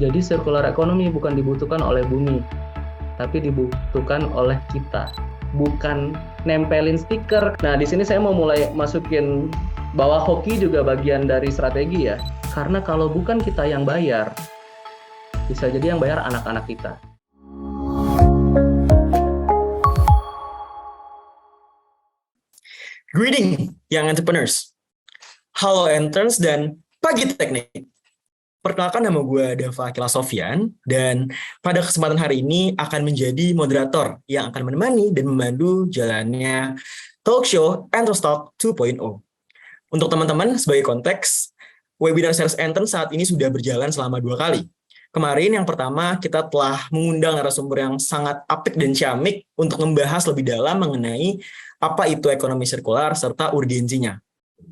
Jadi circular economy bukan dibutuhkan oleh bumi, tapi dibutuhkan oleh kita. Bukan nempelin stiker. Nah, di sini saya mau mulai masukin bahwa hoki juga bagian dari strategi ya. Karena kalau bukan kita yang bayar, bisa jadi yang bayar anak-anak kita. Greeting, young entrepreneurs. Halo interns dan pagi teknik. Perkenalkan, nama gue Dava Akila Sofyan, dan pada kesempatan hari ini akan menjadi moderator yang akan menemani dan memandu jalannya talk show Entrance Talk 2.0. Untuk teman-teman, sebagai konteks, webinar Sales Intern saat ini sudah berjalan selama 2 kali. Kemarin yang pertama kita telah mengundang narasumber yang sangat apik dan ciamik untuk membahas lebih dalam mengenai apa itu ekonomi sirkular serta urgensinya.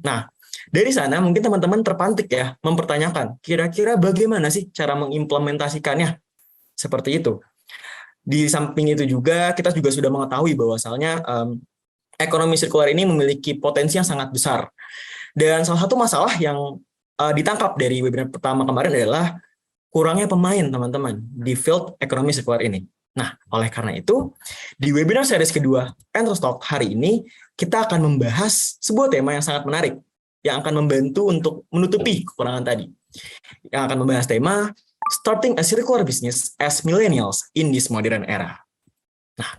Nah, dari sana mungkin teman-teman terpantik ya mempertanyakan kira-kira bagaimana sih cara mengimplementasikannya seperti itu. Di samping itu juga kita juga sudah mengetahui bahwasalnya ekonomi sirkular ini memiliki potensi yang sangat besar. Dan salah satu masalah yang ditangkap dari webinar pertama kemarin adalah kurangnya pemain teman-teman di field ekonomi sirkular ini. Nah, oleh karena itu, di webinar series kedua Entrance Talk hari ini, kita akan membahas sebuah tema yang sangat menarik, yang akan membantu untuk menutupi kekurangan tadi. Yang akan membahas tema, Starting a Circular Business as Millennials in this Modern Era. Nah,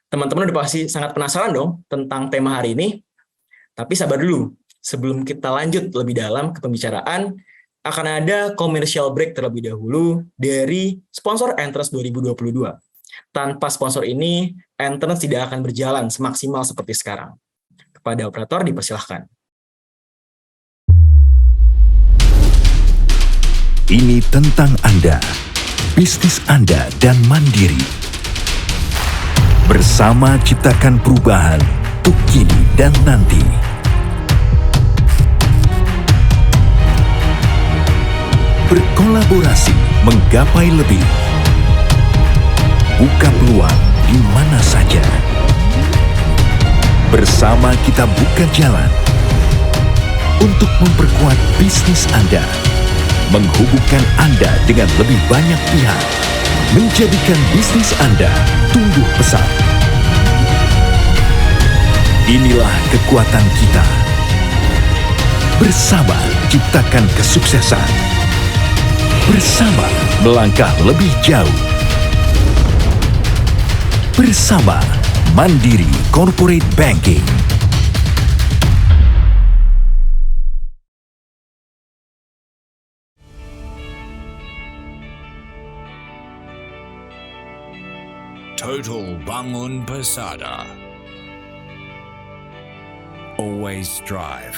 teman-teman udah pasti sangat penasaran dong tentang tema hari ini, tapi sabar dulu. Sebelum kita lanjut lebih dalam ke pembicaraan, akan ada commercial break terlebih dahulu dari sponsor Entrance 2022. Tanpa sponsor ini, Entrance tidak akan berjalan semaksimal seperti sekarang. Kepada operator dipersilahkan. Ini tentang Anda, bisnis Anda dan mandiri. Bersama ciptakan perubahan untuk kini dan nanti. Berkolaborasi menggapai lebih. Buka peluang di mana saja. Bersama kita buka jalan untuk memperkuat bisnis Anda, menghubungkan Anda dengan lebih banyak pihak, menjadikan bisnis Anda tumbuh pesat. Inilah kekuatan kita. Bersama ciptakan kesuksesan. Bersama melangkah lebih jauh. Bersama Mandiri Corporate Banking. Total Bangun Persada. Always strive,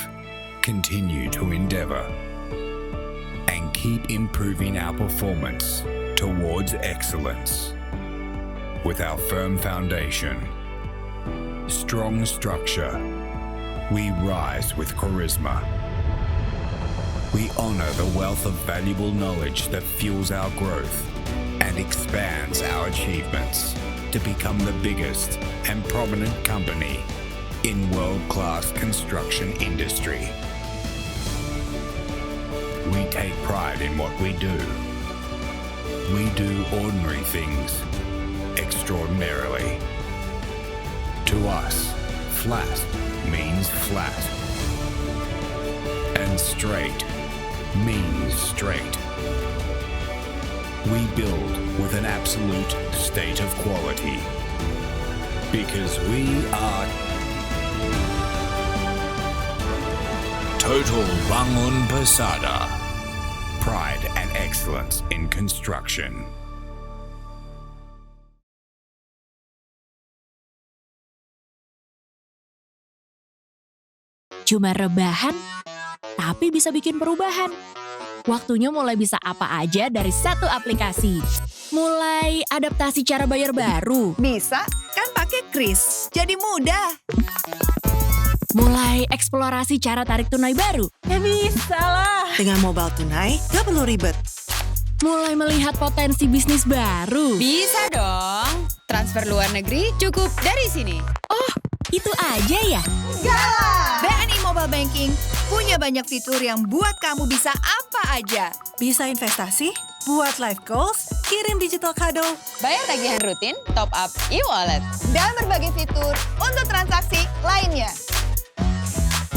continue to endeavor, and keep improving our performance towards excellence. With our firm foundation, strong structure, we rise with charisma. We honor the wealth of valuable knowledge that fuels our growth and expands our achievements to become the biggest and prominent company in world-class construction industry. We take pride in what we do. We do ordinary things extraordinarily. To us, flat means flat, and straight means straight. We build with an absolute state of quality because we are Total Bangun Persada. Pride and excellence in construction. Cuma rebahan, tapi bisa bikin perubahan. Waktunya mulai bisa apa aja dari satu aplikasi. Mulai adaptasi cara bayar baru. Bisa, kan pakai Kris. Jadi mudah. Mulai eksplorasi cara tarik tunai baru. Ya bisa lah. Dengan mobile tunai, gak perlu ribet. Mulai melihat potensi bisnis baru. Bisa dong. Transfer luar negeri cukup dari sini. Oh, itu aja ya? Enggak lah. BNI Mobile Banking punya banyak fitur yang buat kamu bisa apa aja. Bisa investasi, Buat life goals, kirim digital kado. Bayar tagihan rutin, top up e-wallet, dan berbagai fitur untuk transaksi lainnya.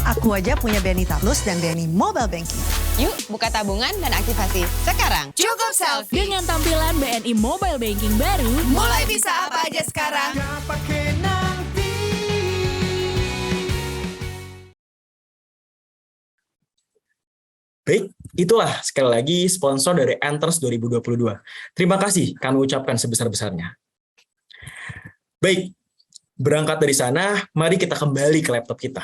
Aku aja punya BNI Taplus dan BNI Mobile Banking. Yuk, buka tabungan dan aktivasi sekarang. Cukup selfie. Dengan tampilan BNI Mobile Banking baru, Mulai bisa apa aja sekarang. Baik, itulah sekali lagi sponsor dari Enters 2022. Terima kasih kami ucapkan sebesar-besarnya. Baik, berangkat dari sana, mari kita kembali ke laptop kita.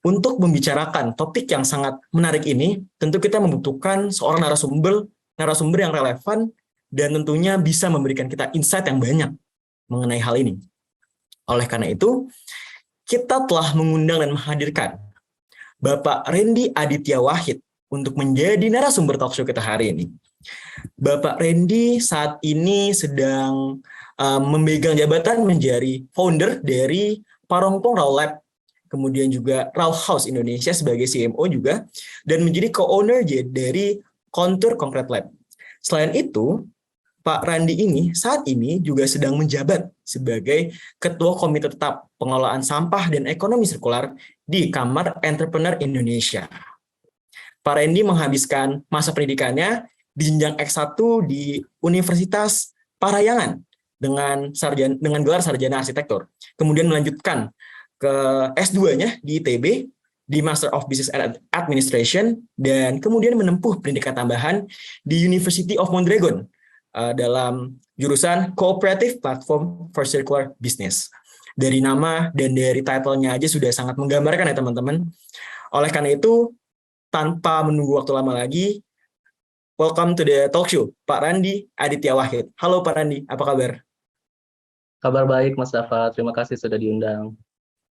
Untuk membicarakan topik yang sangat menarik ini, tentu kita membutuhkan seorang narasumber yang relevan dan tentunya bisa memberikan kita insight yang banyak mengenai hal ini. Oleh karena itu, kita telah mengundang dan menghadirkan Bapak Randy Aditya Wahid untuk menjadi narasumber talkshow kita hari ini. Bapak Randy saat ini sedang memegang jabatan menjadi founder dari Parongpong Raw Lab, kemudian juga Raw House Indonesia sebagai CMO juga, dan menjadi co-owner dari Contour Concrete Lab. Selain itu, Pak Randy ini saat ini juga sedang menjabat sebagai Ketua Komite Tetap Pengelolaan Sampah dan Ekonomi Sirkular di Kamar Entrepreneur Indonesia. Pak Randy menghabiskan masa pendidikannya di jenjang S1 di Universitas Parahyangan dengan gelar sarjana arsitektur. Kemudian melanjutkan ke S2-nya di ITB di Master of Business Administration dan kemudian menempuh pendidikan tambahan di University of Mondragon dalam jurusan Cooperative Platform for Circular Business. Dari nama dan dari title-nya aja sudah sangat menggambarkan ya teman-teman. Oleh karena itu, tanpa menunggu waktu lama lagi, welcome to the talk show, Pak Randy Aditya Wahid. Halo Pak Randy, apa kabar? Kabar baik Mas Dafa, terima kasih sudah diundang.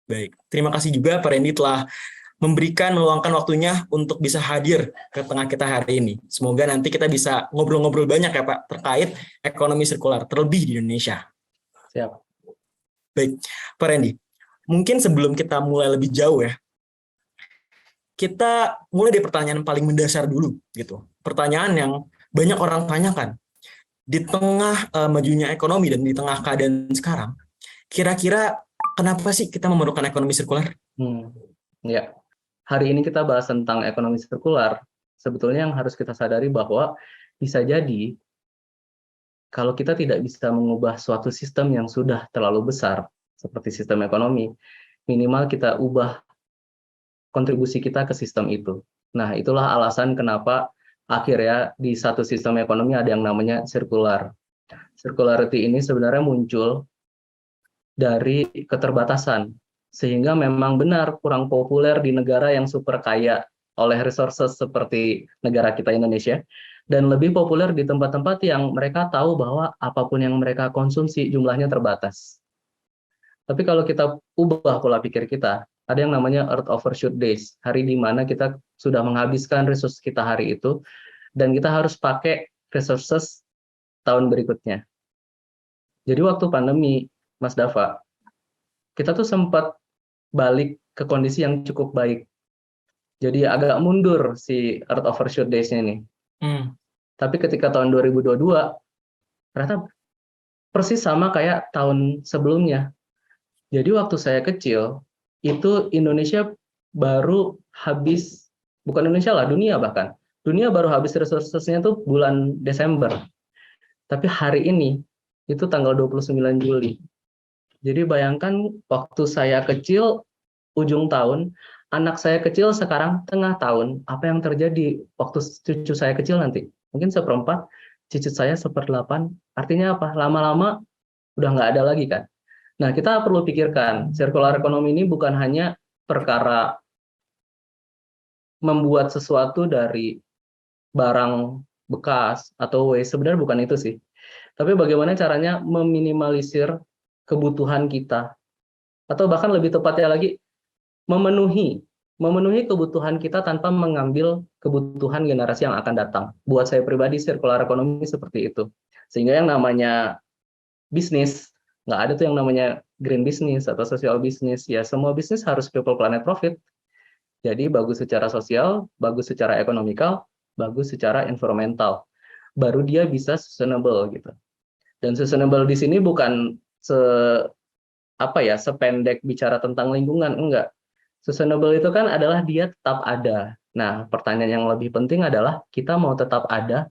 Baik, terima kasih juga Pak Randy telah meluangkan waktunya untuk bisa hadir ke tengah kita hari ini. Semoga nanti kita bisa ngobrol-ngobrol banyak ya Pak terkait ekonomi sirkular, terlebih di Indonesia. Siap. Baik, Pak Randy, mungkin sebelum kita mulai lebih jauh ya, kita mulai dari pertanyaan paling mendasar dulu gitu. Pertanyaan yang banyak orang tanyakan. Di tengah majunya ekonomi dan di tengah keadaan sekarang, kira-kira kenapa sih kita memerlukan ekonomi sirkular? Ya, hari ini kita bahas tentang ekonomi sirkular. Sebetulnya yang harus kita sadari bahwa bisa jadi kalau kita tidak bisa mengubah suatu sistem yang sudah terlalu besar, seperti sistem ekonomi, minimal kita ubah kontribusi kita ke sistem itu. Nah, itulah alasan kenapa akhirnya di satu sistem ekonomi ada yang namanya sirkular. Circularity ini sebenarnya muncul dari keterbatasan, sehingga memang benar kurang populer di negara yang super kaya oleh resources seperti negara kita Indonesia, dan lebih populer di tempat-tempat yang mereka tahu bahwa apapun yang mereka konsumsi jumlahnya terbatas. Tapi kalau kita ubah pola pikir kita, ada yang namanya Earth Overshoot Days, hari di mana kita sudah menghabiskan resource kita hari itu, dan kita harus pakai resources tahun berikutnya. Jadi waktu pandemi, Mas Dafa, kita tuh sempat balik ke kondisi yang cukup baik. Jadi agak mundur si Earth Overshoot Days-nya ini. Tapi ketika tahun 2022, ternyata persis sama kayak tahun sebelumnya. Jadi waktu saya kecil, itu Indonesia baru habis, bukan Indonesia lah, dunia bahkan. Dunia baru habis resources-nya tuh bulan Desember. Tapi hari ini, itu tanggal 29 Juli. Jadi bayangkan waktu saya kecil, ujung tahun, anak saya kecil sekarang tengah tahun, apa yang terjadi waktu cucu saya kecil nanti? Mungkin seperempat, cicit saya seperdelapan, artinya apa? Lama-lama udah nggak ada lagi kan? Nah, kita perlu pikirkan, circular economy ini bukan hanya perkara membuat sesuatu dari barang bekas atau waste, sebenarnya bukan itu sih. Tapi bagaimana caranya meminimalisir kebutuhan kita, atau bahkan lebih tepatnya lagi, memenuhi kebutuhan kita tanpa mengambil kebutuhan generasi yang akan datang. Buat saya pribadi, circular economy seperti itu. Sehingga yang namanya bisnis, nggak ada tuh yang namanya green business atau social business. Ya, semua bisnis harus people, planet, profit. Jadi bagus secara sosial, bagus secara ekonomikal, bagus secara environmental, baru dia bisa sustainable gitu. Dan sustainable di sini bukan sependek bicara tentang lingkungan, enggak. Sustainable itu kan adalah dia tetap ada. Nah, pertanyaan yang lebih penting adalah kita mau tetap ada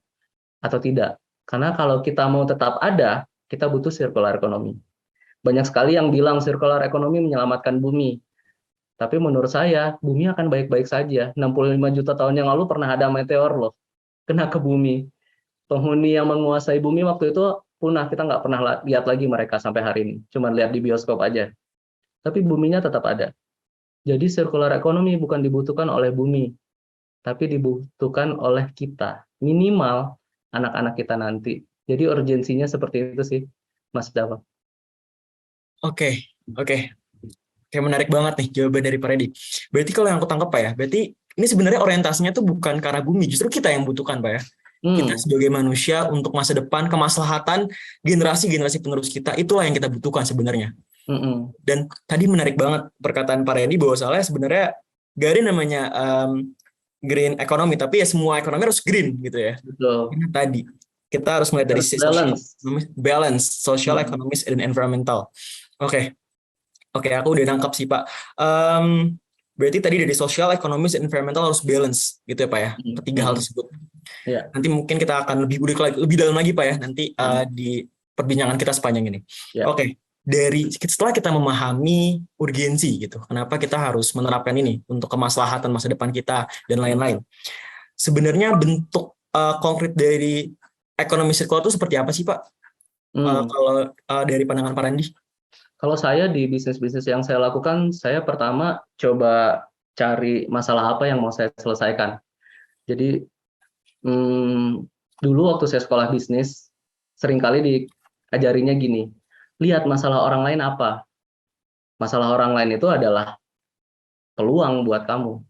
atau tidak. Karena kalau kita mau tetap ada, kita butuh circular economy. Banyak sekali yang bilang circular economy menyelamatkan bumi. Tapi menurut saya, bumi akan baik-baik saja. 65 juta tahun yang lalu pernah ada meteor loh, kena ke bumi. Penghuni yang menguasai bumi waktu itu punah, kita nggak pernah lihat lagi mereka sampai hari ini. Cuma lihat di bioskop aja. Tapi buminya tetap ada. Jadi circular economy bukan dibutuhkan oleh bumi, tapi dibutuhkan oleh kita. Minimal anak-anak kita nanti. Jadi urgensinya seperti itu sih, Mas Dava. Oke. Kayak menarik banget nih jawaban dari Pak Reddy. Berarti kalau yang aku tangkap Pak ya, berarti ini sebenarnya orientasinya tuh bukan ke arah bumi, justru kita yang butuhkan Pak ya. Kita sebagai manusia untuk masa depan, kemaslahatan generasi-generasi penerus kita, itulah yang kita butuhkan sebenarnya. Dan tadi menarik banget perkataan Pak Reddy bahwa soalnya sebenarnya gak ada namanya green economy, tapi ya semua ekonomi harus green gitu ya. Betul. Ini tadi kita harus melihat dari sisi balance, social, ekonomis, dan environmental. Oke, aku udah nangkap sih Pak. Berarti tadi dari social, ekonomis, dan environmental harus balance gitu ya Pak ya, ketiga hal tersebut. Yeah. Nanti mungkin kita akan lebih dalam lagi Pak ya, nanti di perbincangan kita sepanjang ini. Yeah. Oke. Setelah kita memahami urgensi gitu, kenapa kita harus menerapkan ini untuk kemaslahatan masa depan kita dan lain-lain. Sebenarnya bentuk konkret dari ekonomi sirkular itu seperti apa sih Pak? Kalau dari pandangan Pak Randi? Kalau saya di bisnis-bisnis yang saya lakukan, saya pertama coba cari masalah apa yang mau saya selesaikan. Jadi dulu waktu saya sekolah bisnis, seringkali diajarinya gini, lihat masalah orang lain apa. Masalah orang lain itu adalah peluang buat kamu.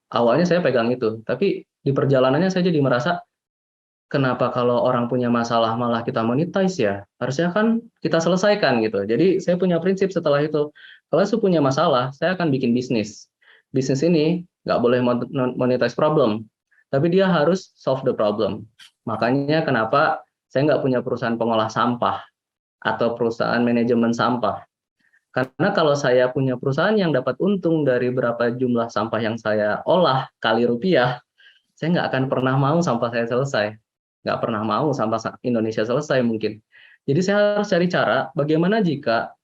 Awalnya saya pegang itu, tapi di perjalanannya saya jadi merasa, kenapa kalau orang punya masalah malah kita monetize ya? Harusnya kan kita selesaikan gitu. Jadi saya punya prinsip setelah itu, kalau saya punya masalah, saya akan bikin bisnis. Bisnis ini nggak boleh monetize problem, tapi dia harus solve the problem. Makanya kenapa saya nggak punya perusahaan pengolah sampah atau perusahaan manajemen sampah. Karena kalau saya punya perusahaan yang dapat untung dari berapa jumlah sampah yang saya olah kali rupiah, saya nggak akan pernah mau sampah saya selesai. Nggak pernah mau sampah Indonesia selesai mungkin. Jadi saya harus cari cara bagaimana jika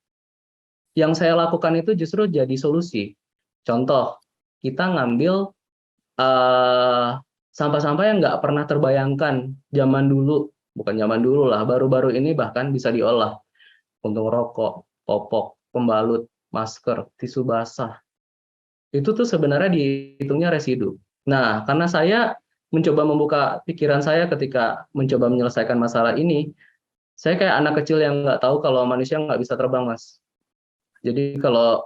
yang saya lakukan itu justru jadi solusi. Contoh, kita ngambil sampah-sampah yang nggak pernah terbayangkan zaman dulu. Bukan zaman dulu lah, baru-baru ini bahkan bisa diolah. Puntung rokok, popok, pembalut, masker, tisu basah. Itu tuh sebenarnya dihitungnya residu. Nah, karena saya mencoba membuka pikiran saya ketika mencoba menyelesaikan masalah ini, saya kayak anak kecil yang nggak tahu kalau manusia nggak bisa terbang, Mas. Jadi kalau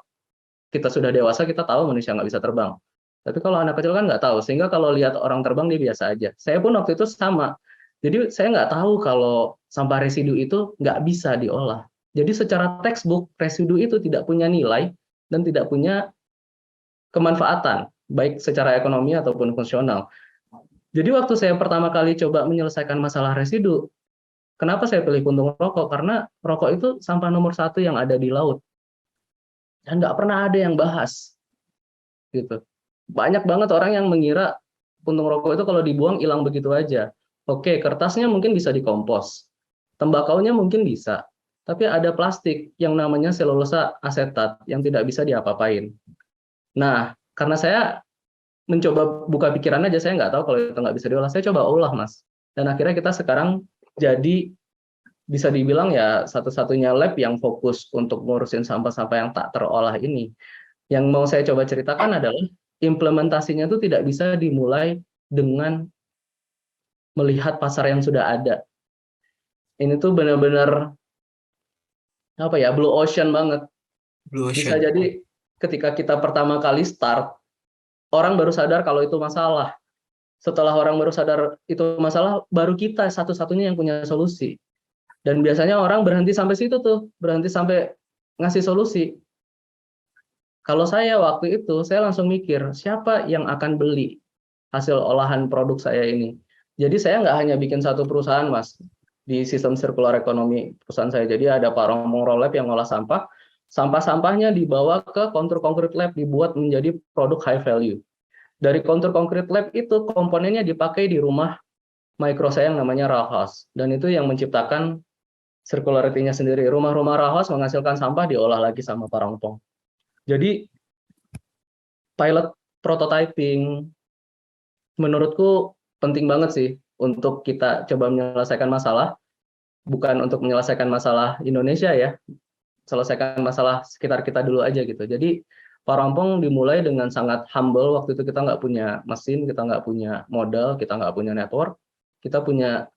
kita sudah dewasa, kita tahu manusia nggak bisa terbang. Tapi kalau anak kecil kan nggak tahu, sehingga kalau lihat orang terbang dia biasa aja. Saya pun waktu itu sama. Jadi saya nggak tahu kalau sampah residu itu nggak bisa diolah. Jadi secara textbook, residu itu tidak punya nilai dan tidak punya kemanfaatan, baik secara ekonomi ataupun fungsional. Jadi waktu saya pertama kali coba menyelesaikan masalah residu, kenapa saya pilih puntung rokok? Karena rokok itu sampah nomor 1 yang ada di laut. Dan nggak pernah ada yang bahas. Gitu. Banyak banget orang yang mengira puntung rokok itu kalau dibuang hilang begitu aja. Oke, kertasnya mungkin bisa dikompos, tembakaunya mungkin bisa, tapi ada plastik yang namanya selulosa asetat yang tidak bisa diapa-apain. Nah, karena saya mencoba buka pikiran aja, saya nggak tahu kalau itu nggak bisa diolah, saya coba olah, Mas. Dan akhirnya kita sekarang jadi bisa dibilang ya satu-satunya lab yang fokus untuk ngurusin sampah-sampah yang tak terolah ini. Yang mau saya coba ceritakan adalah implementasinya itu tidak bisa dimulai dengan melihat pasar yang sudah ada. Ini tuh benar-benar blue ocean banget. Blue ocean. Bisa jadi ketika kita pertama kali start, orang baru sadar kalau itu masalah. Setelah orang baru sadar itu masalah, baru kita satu-satunya yang punya solusi. Dan biasanya orang berhenti sampai situ tuh, berhenti sampai ngasih solusi. Kalau saya waktu itu, saya langsung mikir, siapa yang akan beli? hasil olahan produk saya ini. Jadi saya nggak hanya bikin satu perusahaan, Mas, di sistem circular economy perusahaan saya. Jadi ada Pak Rombong Roll Lab yang ngolah sampah, sampah-sampahnya dibawa ke Kontur Concrete Lab, dibuat menjadi produk high value. Dari Kontur Concrete Lab itu komponennya dipakai di rumah mikro saya yang namanya Raw House, dan itu yang menciptakan circularity-nya sendiri. Rumah-rumah Raw House menghasilkan sampah diolah lagi sama Pak Rombong. Jadi pilot prototyping menurutku penting banget sih untuk kita coba menyelesaikan masalah, bukan untuk menyelesaikan masalah Indonesia ya, selesaikan masalah sekitar kita dulu aja gitu. Jadi Pak Rompong dimulai dengan sangat humble. Waktu itu kita nggak punya mesin, kita nggak punya modal, kita nggak punya network, kita punya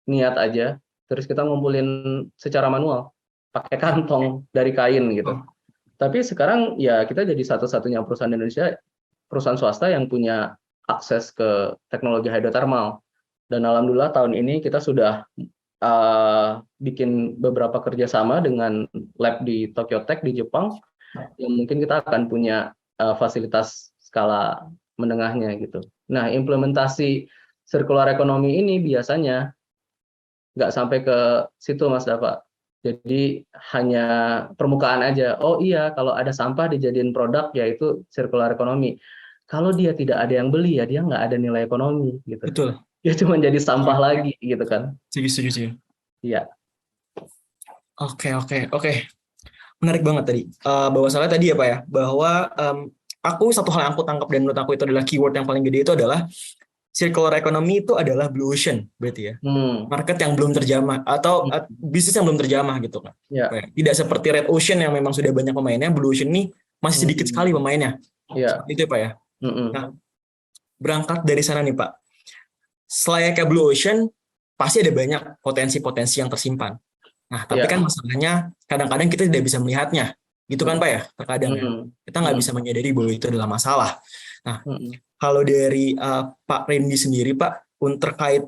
niat aja. Terus kita ngumpulin secara manual, pakai kantong dari kain gitu. Tapi sekarang ya kita jadi satu-satunya perusahaan Indonesia, perusahaan swasta yang punya akses ke teknologi hidrotermal. Dan alhamdulillah tahun ini kita sudah bikin beberapa kerjasama dengan lab di Tokyo Tech di Jepang, yang mungkin kita akan punya fasilitas skala menengahnya gitu. Nah, implementasi circular economy ini biasanya nggak sampai ke situ, Mas Dava. Jadi hanya permukaan aja. Oh iya, kalau ada sampah dijadiin produk, yaitu circular economy. Kalau dia tidak ada yang beli, ya dia nggak ada nilai ekonomi gitu. Betul. Dia cuma jadi sampah lagi gitu kan. Setuju. Iya. Oke. Menarik banget tadi. Bahwasannya tadi ya Pak ya, bahwa aku satu hal yang aku tangkap dan menurut aku itu adalah keyword yang paling gede itu adalah circular economy itu adalah blue ocean berarti ya. Market yang belum terjamah atau bisnis yang belum terjamah gitu kan. Ya. Tidak seperti red ocean yang memang sudah banyak pemainnya, blue ocean ini masih sedikit sekali pemainnya. Ya. Itu ya Pak ya. Nah, berangkat dari sana nih Pak. Selayaknya blue ocean pasti ada banyak potensi-potensi yang tersimpan. Nah, tapi kan masalahnya kadang-kadang kita tidak bisa melihatnya. Gitu kan Pak ya? Terkadang ya. Kita nggak bisa menyadari bahwa itu adalah masalah. Nah, kalau dari Pak Randy sendiri Pak, terkait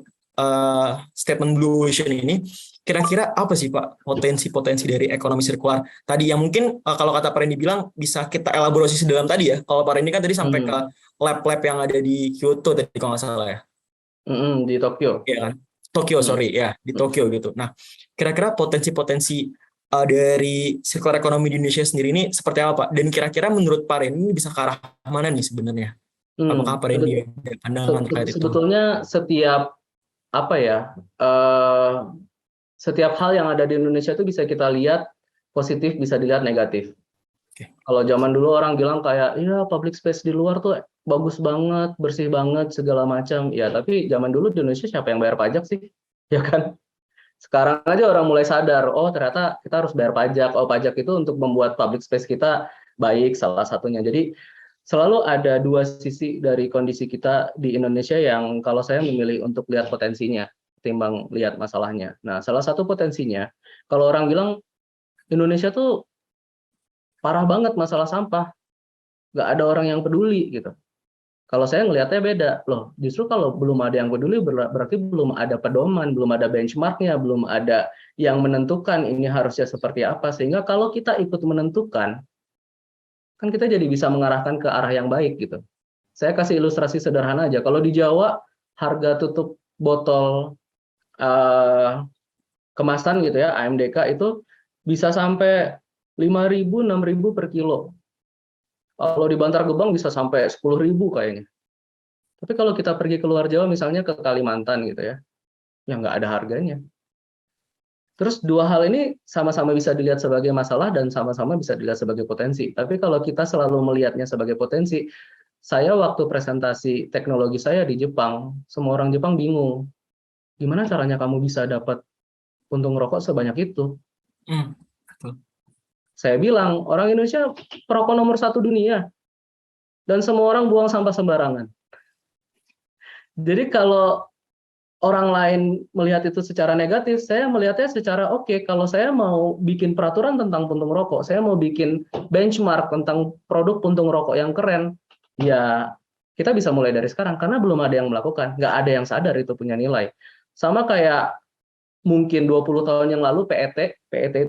statement blue ocean ini, kira-kira apa sih Pak potensi-potensi dari ekonomi sirkular tadi yang mungkin kalau kata Pak Randy bilang bisa kita elaborasi sedalam tadi ya. Kalau Pak Randy kan tadi sampai ke lab-lab yang ada di Kyoto tadi kalau nggak salah ya. Di Tokyo. Iya kan? Tokyo, di Tokyo gitu. Nah, kira-kira potensi-potensi dari circular economy di Indonesia sendiri ini seperti apa Pak? Dan kira-kira menurut Pak Randy bisa ke arah mana nih sebenarnya? Apakah Pak Randy ada pandangan terkait itu? Sebetulnya setiap setiap hal yang ada di Indonesia itu bisa kita lihat positif, bisa dilihat negatif. Kalau zaman dulu orang bilang kayak, ya public space di luar tuh bagus banget, bersih banget, segala macam. Ya, tapi zaman dulu di Indonesia siapa yang bayar pajak sih? Ya kan? Sekarang aja orang mulai sadar, oh ternyata kita harus bayar pajak. Oh, pajak itu untuk membuat public space kita baik, salah satunya. Jadi selalu ada dua sisi dari kondisi kita di Indonesia yang kalau saya memilih untuk lihat potensinya, ketimbang lihat masalahnya. Nah, salah satu potensinya, kalau orang bilang Indonesia tuh parah banget masalah sampah, nggak ada orang yang peduli gitu. Kalau saya ngelihatnya beda, loh justru kalau belum ada yang peduli berarti belum ada pedoman, belum ada benchmarknya, belum ada yang menentukan ini harusnya seperti apa, sehingga kalau kita ikut menentukan, kan kita jadi bisa mengarahkan ke arah yang baik gitu. Saya kasih ilustrasi sederhana aja, kalau di Jawa harga tutup botol kemasan gitu ya, AMDK itu bisa sampai 5.000, 6.000 per kilo. Kalau di Bantar Gebang bisa sampai 10.000 kayaknya. Tapi kalau kita pergi keluar Jawa, misalnya ke Kalimantan gitu ya, ya nggak ada harganya. Terus dua hal ini sama-sama bisa dilihat sebagai masalah dan sama-sama bisa dilihat sebagai potensi. Tapi kalau kita selalu melihatnya sebagai potensi, saya waktu presentasi teknologi saya di Jepang, semua orang Jepang bingung. Gimana caranya kamu bisa dapat puntung rokok sebanyak itu? Saya bilang, orang Indonesia perokok nomor 1 dunia. Dan semua orang buang sampah sembarangan. Jadi kalau orang lain melihat itu secara negatif, saya melihatnya secara oke. Kalau saya mau bikin peraturan tentang puntung rokok, saya mau bikin benchmark tentang produk puntung rokok yang keren, ya kita bisa mulai dari sekarang. Karena belum ada yang melakukan. Nggak ada yang sadar itu punya nilai. Sama kayak mungkin 20 tahun yang lalu PET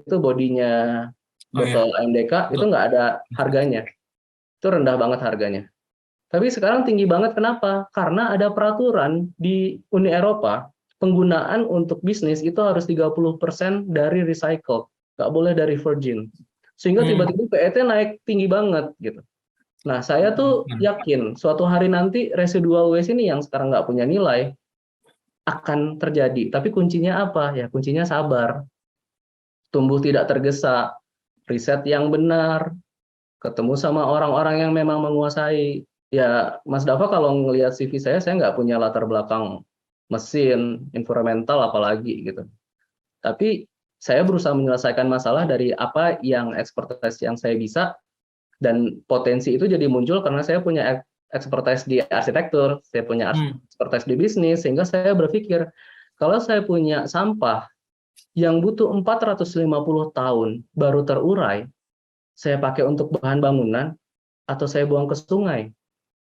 itu bodinya botol AMDK itu nggak ada harganya, itu rendah banget harganya. Tapi sekarang tinggi banget, kenapa? Karena ada peraturan di Uni Eropa, penggunaan untuk bisnis itu harus 30% dari recycle, nggak boleh dari virgin. Sehingga tiba-tiba PET naik tinggi banget gitu. Nah, saya tuh yakin suatu hari nanti residual waste ini yang sekarang nggak punya nilai akan terjadi. Tapi kuncinya apa? Ya kuncinya sabar, tumbuh tidak tergesa, riset yang benar, ketemu sama orang-orang yang memang menguasai. Ya, Mas Dava kalau ngelihat CV saya nggak punya latar belakang mesin, environmental apalagi gitu. Tapi saya berusaha menyelesaikan masalah dari apa yang expertise yang saya bisa, dan potensi itu jadi muncul karena saya punya expertise di arsitektur, saya punya expertise di bisnis, sehingga saya berpikir kalau saya punya sampah yang butuh 450 tahun baru terurai, saya pakai untuk bahan bangunan atau saya buang ke sungai?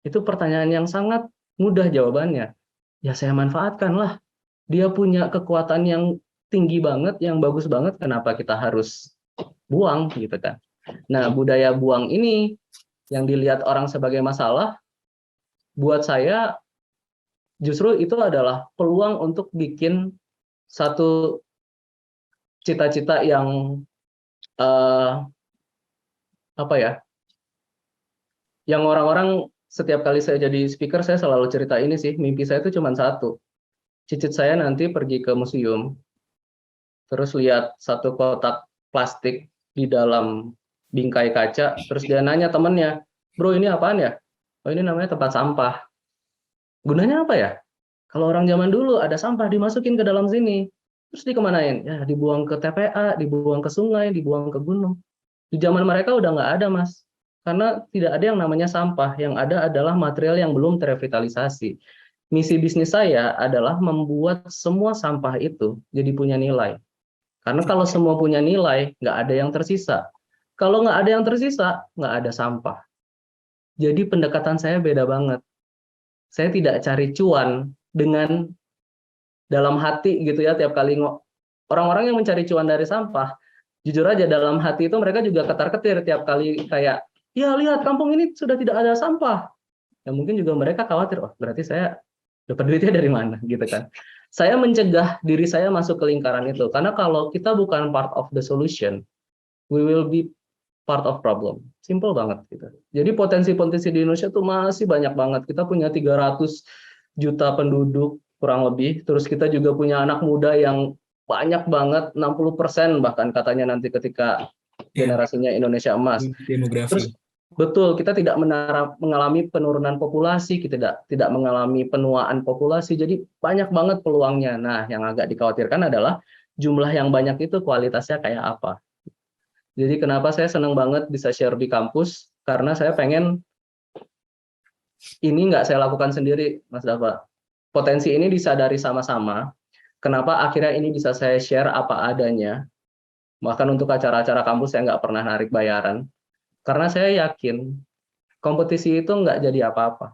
Itu pertanyaan yang sangat mudah jawabannya. Ya saya manfaatkan lah. Dia punya kekuatan yang tinggi banget, yang bagus banget, kenapa kita harus buang gitu kan. Nah, budaya buang ini yang dilihat orang sebagai masalah, buat saya justru itu adalah peluang untuk bikin satu cita-cita yang apa ya? Yang orang-orang setiap kali saya jadi speaker, saya selalu cerita ini sih, mimpi saya itu cuma satu. Cicit saya nanti pergi ke museum, terus lihat satu kotak plastik di dalam bingkai kaca, terus dia nanya temennya, bro ini apaan ya? Oh ini namanya tempat sampah. Gunanya apa ya? Kalau orang zaman dulu ada sampah dimasukin ke dalam sini, terus dikemanain? Ya dibuang ke TPA, dibuang ke sungai, dibuang ke gunung. Di zaman mereka udah nggak ada, Mas. Karena tidak ada yang namanya sampah, yang ada adalah material yang belum terrevitalisasi. Misi bisnis saya adalah membuat semua sampah itu jadi punya nilai. Karena kalau semua punya nilai, nggak ada yang tersisa. Kalau nggak ada yang tersisa, nggak ada sampah. Jadi pendekatan saya beda banget. Saya tidak cari cuan dengan dalam hati gitu ya, tiap kali orang-orang yang mencari cuan dari sampah, jujur aja dalam hati itu mereka juga ketar-ketir tiap kali kayak, ya lihat kampung ini sudah tidak ada sampah. Ya mungkin juga mereka khawatir, oh berarti saya dapat duitnya dari mana gitu kan. Saya mencegah diri saya masuk ke lingkaran itu, karena kalau kita bukan part of the solution, we will be part of problem. Simple banget gitu. Jadi potensi-potensi di Indonesia tuh masih banyak banget. Kita punya 300 juta penduduk kurang lebih, terus kita juga punya anak muda yang banyak banget, 60% bahkan katanya nanti ketika generasinya Indonesia emas. Demografi. Terus betul, kita tidak mengalami penurunan populasi, kita tidak mengalami penuaan populasi, jadi banyak banget peluangnya. Nah, yang agak dikhawatirkan adalah jumlah yang banyak itu kualitasnya kayak apa. Jadi kenapa saya senang banget bisa share di kampus, karena saya pengen ini nggak saya lakukan sendiri, Mas Dava. Potensi ini disadari sama-sama. Kenapa akhirnya ini bisa saya share apa adanya. Bahkan untuk acara-acara kampus saya nggak pernah narik bayaran. Karena saya yakin kompetisi itu nggak jadi apa-apa.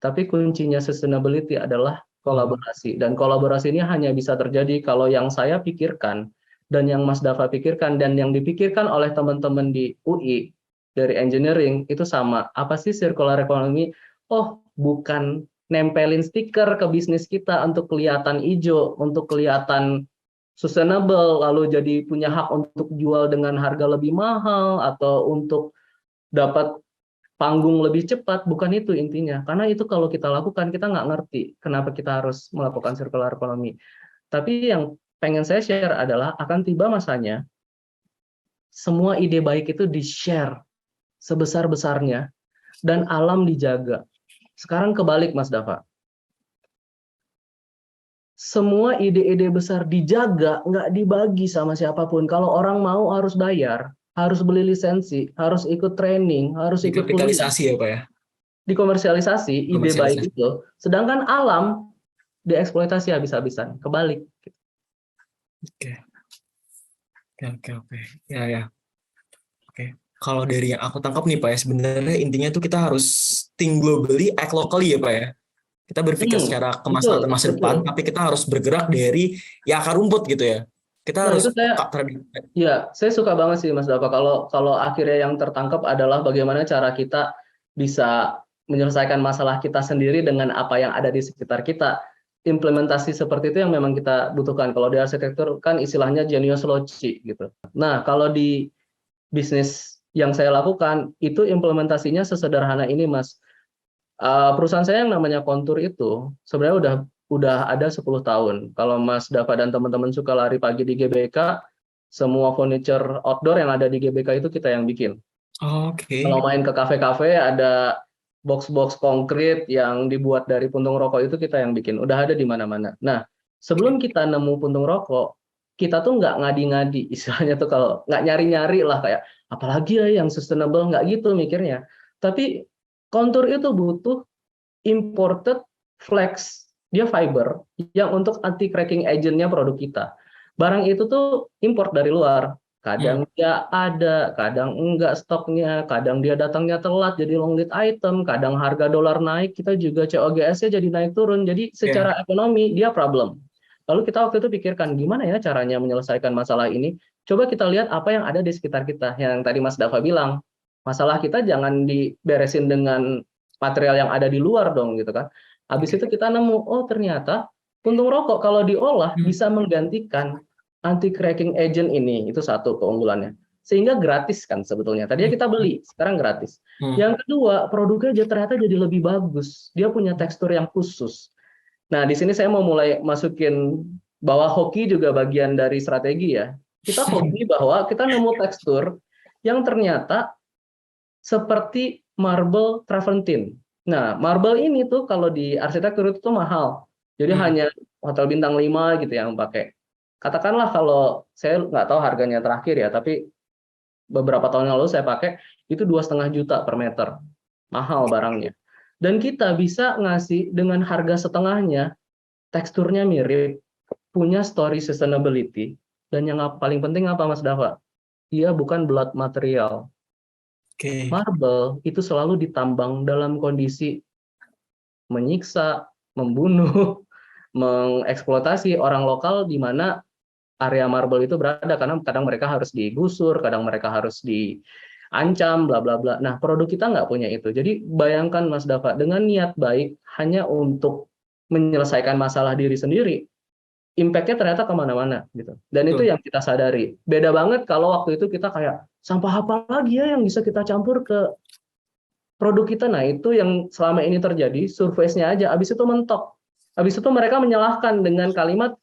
Tapi kuncinya sustainability adalah kolaborasi. Dan kolaborasi ini hanya bisa terjadi kalau yang saya pikirkan, dan yang Mas Dava pikirkan, dan yang dipikirkan oleh teman-teman di UI, dari engineering, itu sama. Apa sih circular economy? Oh, bukan nempelin stiker ke bisnis kita untuk kelihatan hijau, untuk kelihatan sustainable, lalu jadi punya hak untuk jual dengan harga lebih mahal, atau untuk dapat panggung lebih cepat. Bukan itu intinya. Karena itu kalau kita lakukan, kita nggak ngerti kenapa kita harus melakukan circular economy. Tapi yang pengen saya share adalah akan tiba masanya semua ide baik itu di-share sebesar-besarnya dan alam dijaga. Sekarang kebalik, Mas Dava. Semua ide-ide besar dijaga, nggak dibagi sama siapapun. Kalau orang mau harus bayar, harus beli lisensi, harus ikut training, harus ikut kuliah. Dikomersialisasi ya Pak ya? Dikomersialisasi, ide baik itu. Sedangkan alam dieksploitasi habis-habisan. Kebalik. Oke. Ya. Oke. Kalau dari yang aku tangkap nih Pak ya, sebenarnya intinya tuh kita harus think globally, act locally ya Pak ya. Kita berpikir secara kemaslahatan masa depan, tapi kita harus bergerak dari ya akar rumput gitu ya. Kita harus saya suka banget sih Mas Dava kalau akhirnya yang tertangkap adalah bagaimana cara kita bisa menyelesaikan masalah kita sendiri dengan apa yang ada di sekitar kita. Implementasi seperti itu yang memang kita butuhkan. Kalau di arsitektur kan istilahnya genius loci gitu. Nah, kalau di bisnis yang saya lakukan itu implementasinya sesederhana ini, Mas. Perusahaan saya yang namanya Kontur itu sebenarnya udah ada 10 tahun. Kalau Mas Dava dan teman-teman suka lari pagi di GBK, semua furniture outdoor yang ada di GBK itu kita yang bikin. Kalau main ke kafe-kafe ada box-box konkret yang dibuat dari puntung rokok itu kita yang bikin. Udah ada di mana-mana. Nah, sebelum kita nemu puntung rokok, kita tuh nggak ngadi-ngadi, istilahnya tuh kalau nggak nyari-nyari lah kayak apalagi ya yang sustainable, nggak gitu mikirnya. Tapi Kontur itu butuh imported flex, dia fiber yang untuk anti cracking agentnya produk kita. Barang itu tuh import dari luar. Kadang dia ada, kadang enggak stoknya, kadang dia datangnya telat jadi long lead item, kadang harga dolar naik, kita juga COGS-nya jadi naik turun. Jadi secara ekonomi dia problem. Lalu kita waktu itu pikirkan gimana ya caranya menyelesaikan masalah ini. Coba kita lihat apa yang ada di sekitar kita. Yang tadi Mas Dava bilang, masalah kita jangan diberesin dengan material yang ada di luar dong gitu kan. Habis itu kita nemu, oh ternyata puntung rokok kalau diolah bisa menggantikan anti cracking agent ini. Itu satu keunggulannya. Sehingga gratis kan sebetulnya. Tadinya kita beli, sekarang gratis. Yang kedua, produknya ternyata jadi lebih bagus. Dia punya tekstur yang khusus. Nah, di sini saya mau mulai masukin bahwa hoki juga bagian dari strategi ya. Kita hoki bahwa kita nemu tekstur yang ternyata seperti marble travertine. Nah, marble ini tuh kalau di arsitektur itu tuh mahal. Jadi hanya hotel bintang 5 gitu yang pakai. Katakanlah kalau saya nggak tahu harganya terakhir ya, tapi beberapa tahun yang lalu saya pakai itu 2,5 juta per meter. Mahal barangnya. Dan kita bisa ngasih dengan harga setengahnya, teksturnya mirip, punya story sustainability, dan yang paling penting apa Mas Dava? Dia bukan blood material. Marble itu selalu ditambang dalam kondisi menyiksa, membunuh, mengeksploitasi orang lokal di mana area marble itu berada, karena kadang mereka harus digusur, kadang mereka harus diancam, bla bla bla. Nah, produk kita nggak punya itu. Jadi bayangkan Mas Dava, dengan niat baik hanya untuk menyelesaikan masalah diri sendiri, impact-nya ternyata kemana-mana gitu. Dan itu yang kita sadari. Beda banget kalau waktu itu kita kayak sampah apa lagi ya yang bisa kita campur ke produk kita. Nah, itu yang selama ini terjadi, surface-nya aja. Habis itu mentok. Habis itu mereka menyalahkan dengan kalimat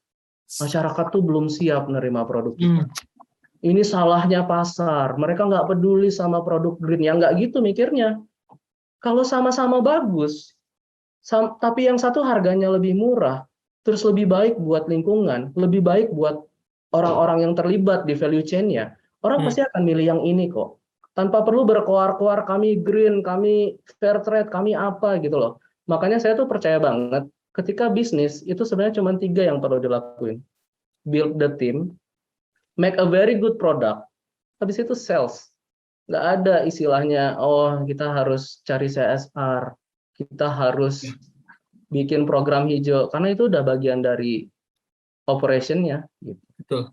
masyarakat tuh belum siap menerima produk kita. Ini salahnya pasar. Mereka nggak peduli sama produk green. Ya nggak gitu mikirnya. Kalau sama-sama bagus, tapi yang satu harganya lebih murah, terus lebih baik buat lingkungan, lebih baik buat orang-orang yang terlibat di value chain-nya, orang pasti akan milih yang ini kok. Tanpa perlu berkoar-koar kami green, kami fair trade, kami apa gitu loh. Makanya saya tuh percaya banget ketika bisnis itu sebenarnya cuma 3 yang perlu dilakuin. Build the team, make a very good product, habis itu sales. Nggak ada istilahnya, oh kita harus cari CSR, kita harus bikin program hijau, karena itu udah bagian dari operation-nya. Gitu. Betul.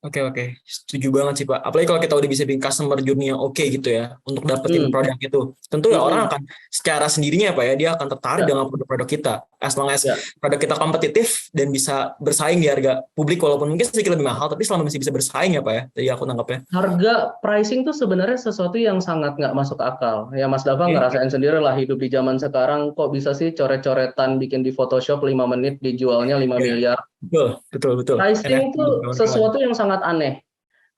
Oke. Setuju banget sih Pak. Apalagi kalau kita udah bisa bikin customer journey yang oke gitu ya, untuk dapetin produk itu. Tentu ya orang akan secara sendirinya Pak ya, dia akan tertarik dengan produk-produk kita. As long as produk kita kompetitif dan bisa bersaing di harga publik, walaupun mungkin sedikit lebih mahal, tapi selama masih bisa bersaing ya Pak ya, jadi aku nangkapnya. Harga pricing tuh sebenarnya sesuatu yang sangat nggak masuk akal. Ya Mas Dava ngerasain sendiri lah hidup di zaman sekarang, kok bisa sih coret-coretan bikin di Photoshop 5 menit dijualnya 5 miliar. Betul. Pricing itu sesuatu yang sangat aneh.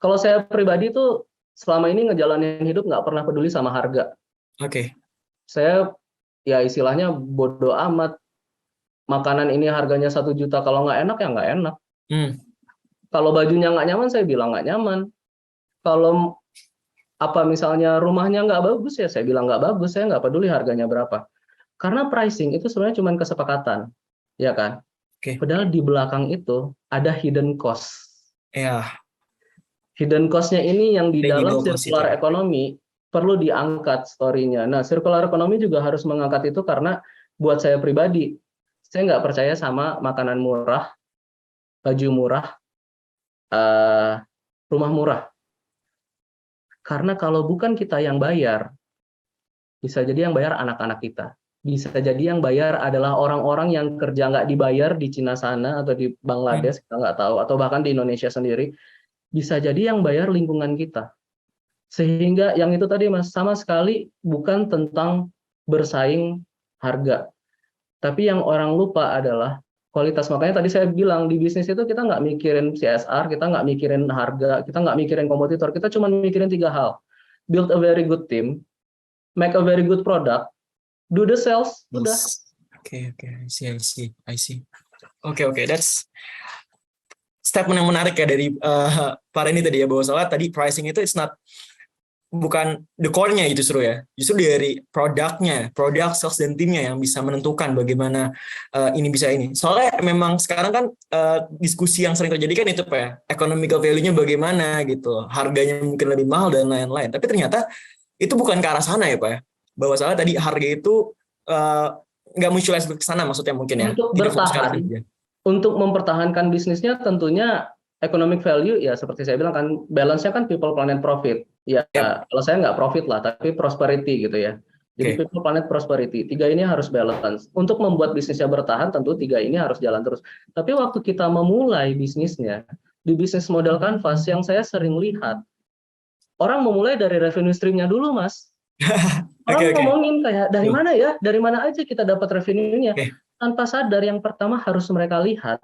Kalau saya pribadi tuh selama ini ngejalanin hidup nggak pernah peduli sama harga. Saya ya istilahnya bodo amat. Makanan ini harganya 1 juta, kalau nggak enak ya nggak enak. Kalau bajunya nggak nyaman, saya bilang nggak nyaman. Kalau misalnya rumahnya nggak bagus ya saya bilang nggak bagus. Saya nggak peduli harganya berapa. Karena pricing itu sebenarnya cuma kesepakatan, ya kan? Padahal di belakang itu ada hidden cost. Hidden cost-nya ini yang di dalam circular economy perlu diangkat story-nya. Nah, circular economy juga harus mengangkat itu karena buat saya pribadi, saya nggak percaya sama makanan murah, baju murah, rumah murah. Karena kalau bukan kita yang bayar, Bisa jadi yang bayar anak-anak kita. Bisa jadi yang bayar adalah orang-orang yang kerja nggak dibayar di Cina sana atau di Bangladesh, kita nggak tahu, atau bahkan di Indonesia sendiri. Bisa jadi yang bayar lingkungan kita. Sehingga yang itu tadi Mas, sama sekali bukan tentang bersaing harga. Tapi yang orang lupa adalah kualitas. Makanya tadi saya bilang di bisnis itu kita nggak mikirin CSR, kita nggak mikirin harga, kita nggak mikirin kompetitor, kita cuma mikirin 3 hal. Build a very good team, make a very good product, do the sales, udah. Oke, I see. Oke, that's statement yang menarik ya dari Pak Randy tadi ya, bahwa soalnya tadi pricing itu bukan the core-nya justru ya. Justru dari produk, sales, dan timnya yang bisa menentukan bagaimana ini bisa ini. Soalnya memang sekarang kan diskusi yang sering terjadi kan itu Pak ya, economical value-nya bagaimana gitu, harganya mungkin lebih mahal dan lain-lain. Tapi ternyata itu bukan ke arah sana ya Pak ya. Bahwa soalnya tadi harga itu nggak mutualize ke sana maksudnya mungkin ya. Untuk Tidak fokus ke arah bertahan, situ ya. untuk mempertahankan bisnisnya tentunya economic value ya seperti saya bilang kan balance-nya kan people, planet, profit. Ya, kalau saya nggak profit lah, tapi prosperity gitu ya. Jadi people, planet, prosperity. 3 ini harus balance. Untuk membuat bisnisnya bertahan, tentu 3 ini harus jalan terus. Tapi waktu kita memulai bisnisnya, di bisnis model Canvas yang saya sering lihat, orang memulai dari revenue stream-nya dulu, Mas. Orang ngomongin kayak, dari mana ya? Dari mana aja kita dapat revenue-nya? Tanpa sadar, yang pertama harus mereka lihat,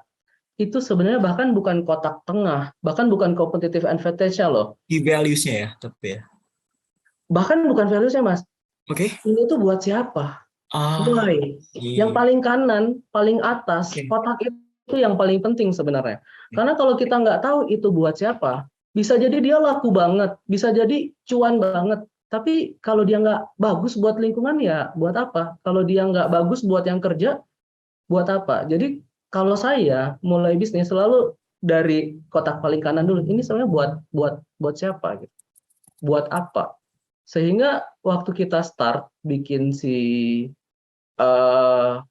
itu sebenarnya bahkan bukan kotak tengah, bahkan bukan competitive advantage-nya loh. Key values-nya ya, tapi ya. Bahkan bukan values-nya, Mas. Ini tuh buat siapa? Why? Yang paling kanan, paling atas, kotak itu yang paling penting sebenarnya. Karena kalau kita nggak tahu itu buat siapa, bisa jadi dia laku banget, bisa jadi cuan banget. Tapi kalau dia nggak bagus buat lingkungan, ya buat apa? Kalau dia nggak bagus buat yang kerja, buat apa? Jadi kalau saya mulai bisnis selalu dari kotak paling kanan dulu. Ini sebenarnya buat siapa gitu? Buat apa? Sehingga waktu kita start bikin si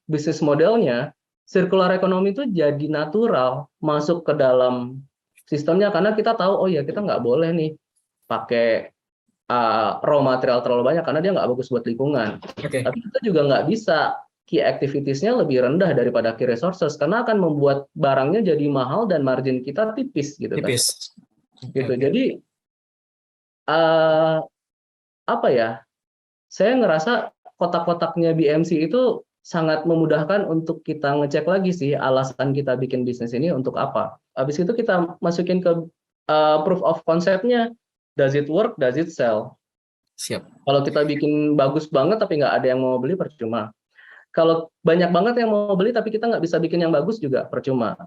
bisnis modelnya, circular economy itu jadi natural masuk ke dalam sistemnya karena kita tahu oh ya kita nggak boleh nih pakai raw material terlalu banyak karena dia nggak bagus buat lingkungan. Tapi kita juga nggak bisa key activities-nya lebih rendah daripada key resources karena akan membuat barangnya jadi mahal dan margin kita tipis gitu kan. Gitu. Jadi apa ya? Saya ngerasa kotak-kotaknya BMC itu sangat memudahkan untuk kita ngecek lagi sih alasan kita bikin bisnis ini untuk apa. Habis itu kita masukin ke proof of concept-nya. Does it work? Does it sell? Siap. Kalau kita bikin bagus banget tapi nggak ada yang mau beli, percuma. Kalau banyak banget yang mau beli tapi kita nggak bisa bikin yang bagus juga percuma.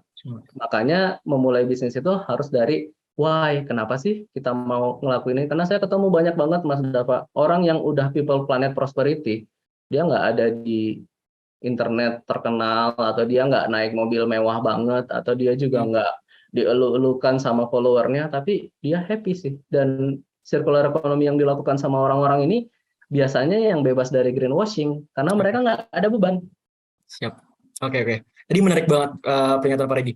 Makanya memulai bisnis itu harus dari why, kenapa sih kita mau ngelakuin ini? Karena saya ketemu banyak banget Mas Dava, orang yang udah people, planet, prosperity, dia nggak ada di internet terkenal, atau dia nggak naik mobil mewah banget, atau dia juga nggak dielu-elukan sama followernya, tapi dia happy sih. Dan circular economy yang dilakukan sama orang-orang ini biasanya yang bebas dari greenwashing karena mereka nggak ada beban. Siap. Oke. Tadi menarik banget pernyataan Pak Randy.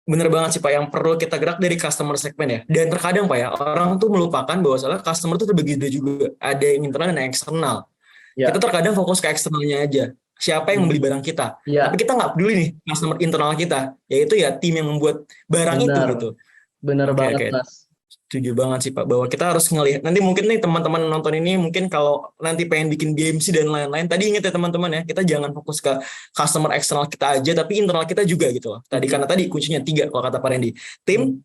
Bener banget sih Pak, yang perlu kita gerak dari customer segmen ya. Dan terkadang Pak ya, orang tuh melupakan bahwa soalnya customer tuh terbagi dua juga. Ada yang internal dan yang eksternal. Kita terkadang fokus ke eksternalnya aja. Siapa yang membeli barang kita. Tapi kita nggak peduli nih customer internal kita. Yaitu ya tim yang membuat barang itu gitu. Bener banget Mas. Setuju banget sih Pak, bahwa kita harus ngelihat. Nanti mungkin nih teman-teman nonton ini mungkin kalau nanti pengen bikin BMC dan lain-lain, tadi ingat ya teman-teman ya, kita jangan fokus ke customer eksternal kita aja, tapi internal kita juga gitu loh. Karena tadi kuncinya 3 kalau kata Pak Randy, tim,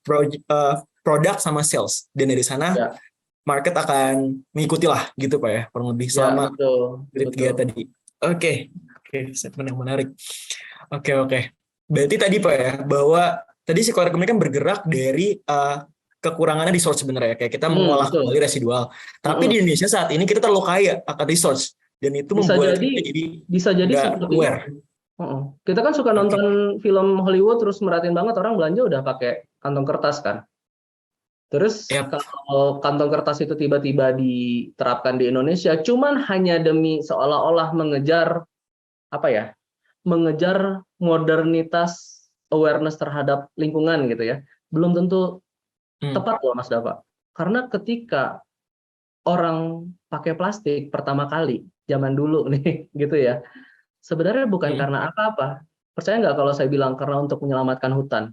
produk sama sales. Dan dari sana market akan mengikuti lah gitu Pak ya, kurang lebih selama dari 3 tadi. Oke, segmen yang menarik. Oke. Berarti tadi Pak ya, bahwa tadi circular economy kan bergerak dari kekurangannya resource sebenarnya, kayak kita mengolah kembali residual. Tapi di Indonesia saat ini kita terlalu kaya akan resource, dan itu membuat kita jadi seperti aware. Kita kan suka nonton film Hollywood terus merhatiin banget orang belanja udah pakai kantong kertas kan. Terus kalau kantong kertas itu tiba-tiba diterapkan di Indonesia, cuman hanya demi seolah-olah mengejar mengejar modernitas, awareness terhadap lingkungan gitu ya, belum tentu tepat loh Mas Dava. Karena ketika orang pakai plastik pertama kali, zaman dulu nih, gitu ya. Sebenarnya bukan karena apa-apa. Percaya nggak kalau saya bilang karena untuk menyelamatkan hutan?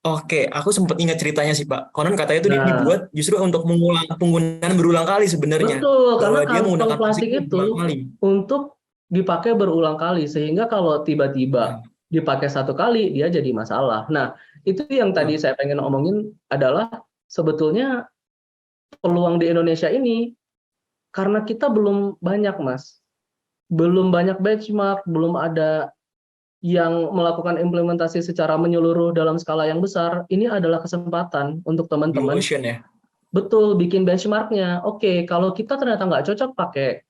Oke, aku sempat ingat ceritanya sih Pak. Konon katanya itu Nah, dibuat justru untuk mengulang penggunaan berulang kali sebenarnya. betul, karena Bahwa dia kantong menggunakan plastik plastik itu berulang itu kali. untuk dipakai berulang kali, sehingga kalau tiba-tiba Nah, dipakai satu kali, dia jadi masalah. Nah, itu yang tadi betul. saya pengen omongin adalah sebetulnya peluang di Indonesia ini, karena kita belum banyak, Mas. Belum banyak benchmark, belum ada yang melakukan implementasi secara menyeluruh dalam skala yang besar. Ini adalah kesempatan untuk Blue teman-teman Ocean ya. betul bikin benchmarknya. Oke, kalau kita ternyata nggak cocok pakai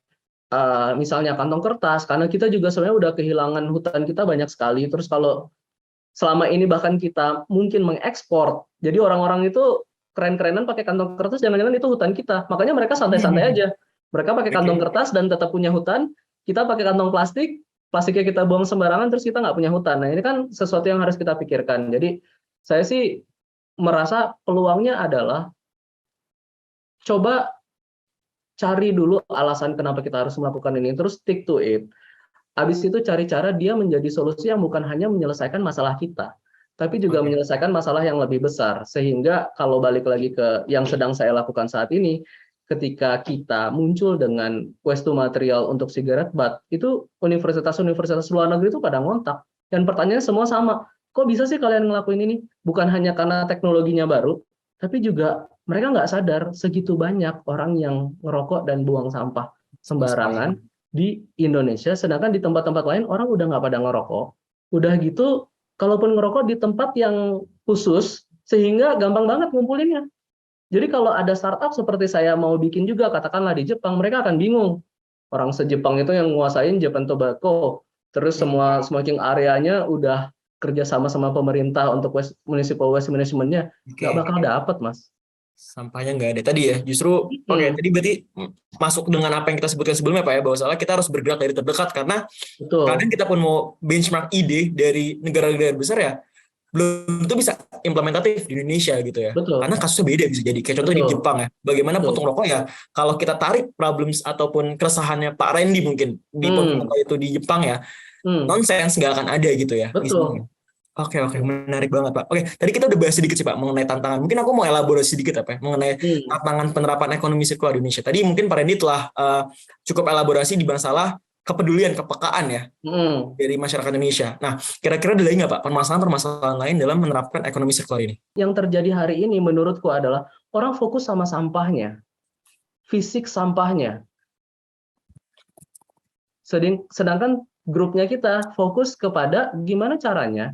misalnya kantong kertas, karena kita juga sebenarnya udah kehilangan hutan kita banyak sekali. Terus kalau selama ini bahkan kita mungkin mengekspor, jadi orang-orang itu keren-kerenan pakai kantong kertas, jangan-jangan itu hutan kita. Makanya mereka santai-santai aja. Mereka pakai kantong Oke. kertas dan tetap punya hutan. Kita pakai kantong plastik, plastiknya kita buang sembarangan, terus kita nggak punya hutan. Nah, ini kan sesuatu yang harus kita pikirkan. Jadi saya sih merasa peluangnya adalah coba cari dulu alasan kenapa kita harus melakukan ini, terus stick to it. Habis itu cari cara dia menjadi solusi yang bukan hanya menyelesaikan masalah kita, tapi juga Oke. menyelesaikan masalah yang lebih besar. Sehingga kalau balik lagi ke yang sedang saya lakukan saat ini, ketika kita muncul dengan waste to material untuk sigaret butt, itu universitas-universitas luar negeri itu pada ngontak. Dan pertanyaannya semua sama, kok bisa sih kalian ngelakuin ini? Bukan hanya karena teknologinya baru, tapi juga mereka nggak sadar segitu banyak orang yang ngerokok dan buang sampah sembarangan Sayang. di Indonesia, sedangkan di tempat-tempat lain orang udah nggak pada ngerokok. Udah gitu, kalaupun ngerokok di tempat yang khusus, sehingga gampang banget ngumpulinnya. Jadi kalau ada startup seperti saya mau bikin juga, katakanlah di Jepang, mereka akan bingung. Orang se-Jepang itu yang nguasain Japan Tobacco, terus semua smoking areanya udah kerja sama pemerintah untuk municipal waste management-nya, nggak Oke. bakal dapet, Mas. Sampahnya nggak ada tadi ya. Justru oke, Hmm, tadi berarti masuk dengan apa yang kita sebutkan sebelumnya Pak ya, bahwa salah kita harus bergerak dari terdekat karena kadang betul, kita pun mau benchmark ide dari negara-negara besar ya, belum tentu bisa implementatif di Indonesia gitu ya. Karena betul, kasusnya beda bisa jadi. Kayak contoh di betul, Jepang ya. Bagaimana betul. puntung rokok ya, kalau kita tarik problems ataupun keresahannya Pak Randy mungkin di puntung Hmm, rokok itu di Jepang ya, hmm, nonsense nggak akan ada gitu ya di sini. betul. Oke, menarik banget Pak. Oke, tadi kita udah bahas sedikit sih Pak mengenai tantangan. Mungkin aku mau elaborasi sedikit apa ya, mengenai Hmm, tantangan penerapan ekonomi sirkular di Indonesia. Tadi mungkin Pak Randy telah cukup elaborasi di masalah kepedulian, kepekaan ya hmm. dari masyarakat Indonesia. Nah, kira-kira ada lagi nggak Pak permasalahan-permasalahan lain dalam menerapkan ekonomi sirkular ini? Yang terjadi hari ini menurutku adalah orang fokus sama sampahnya, fisik sampahnya. Sedangkan grupnya kita fokus kepada gimana caranya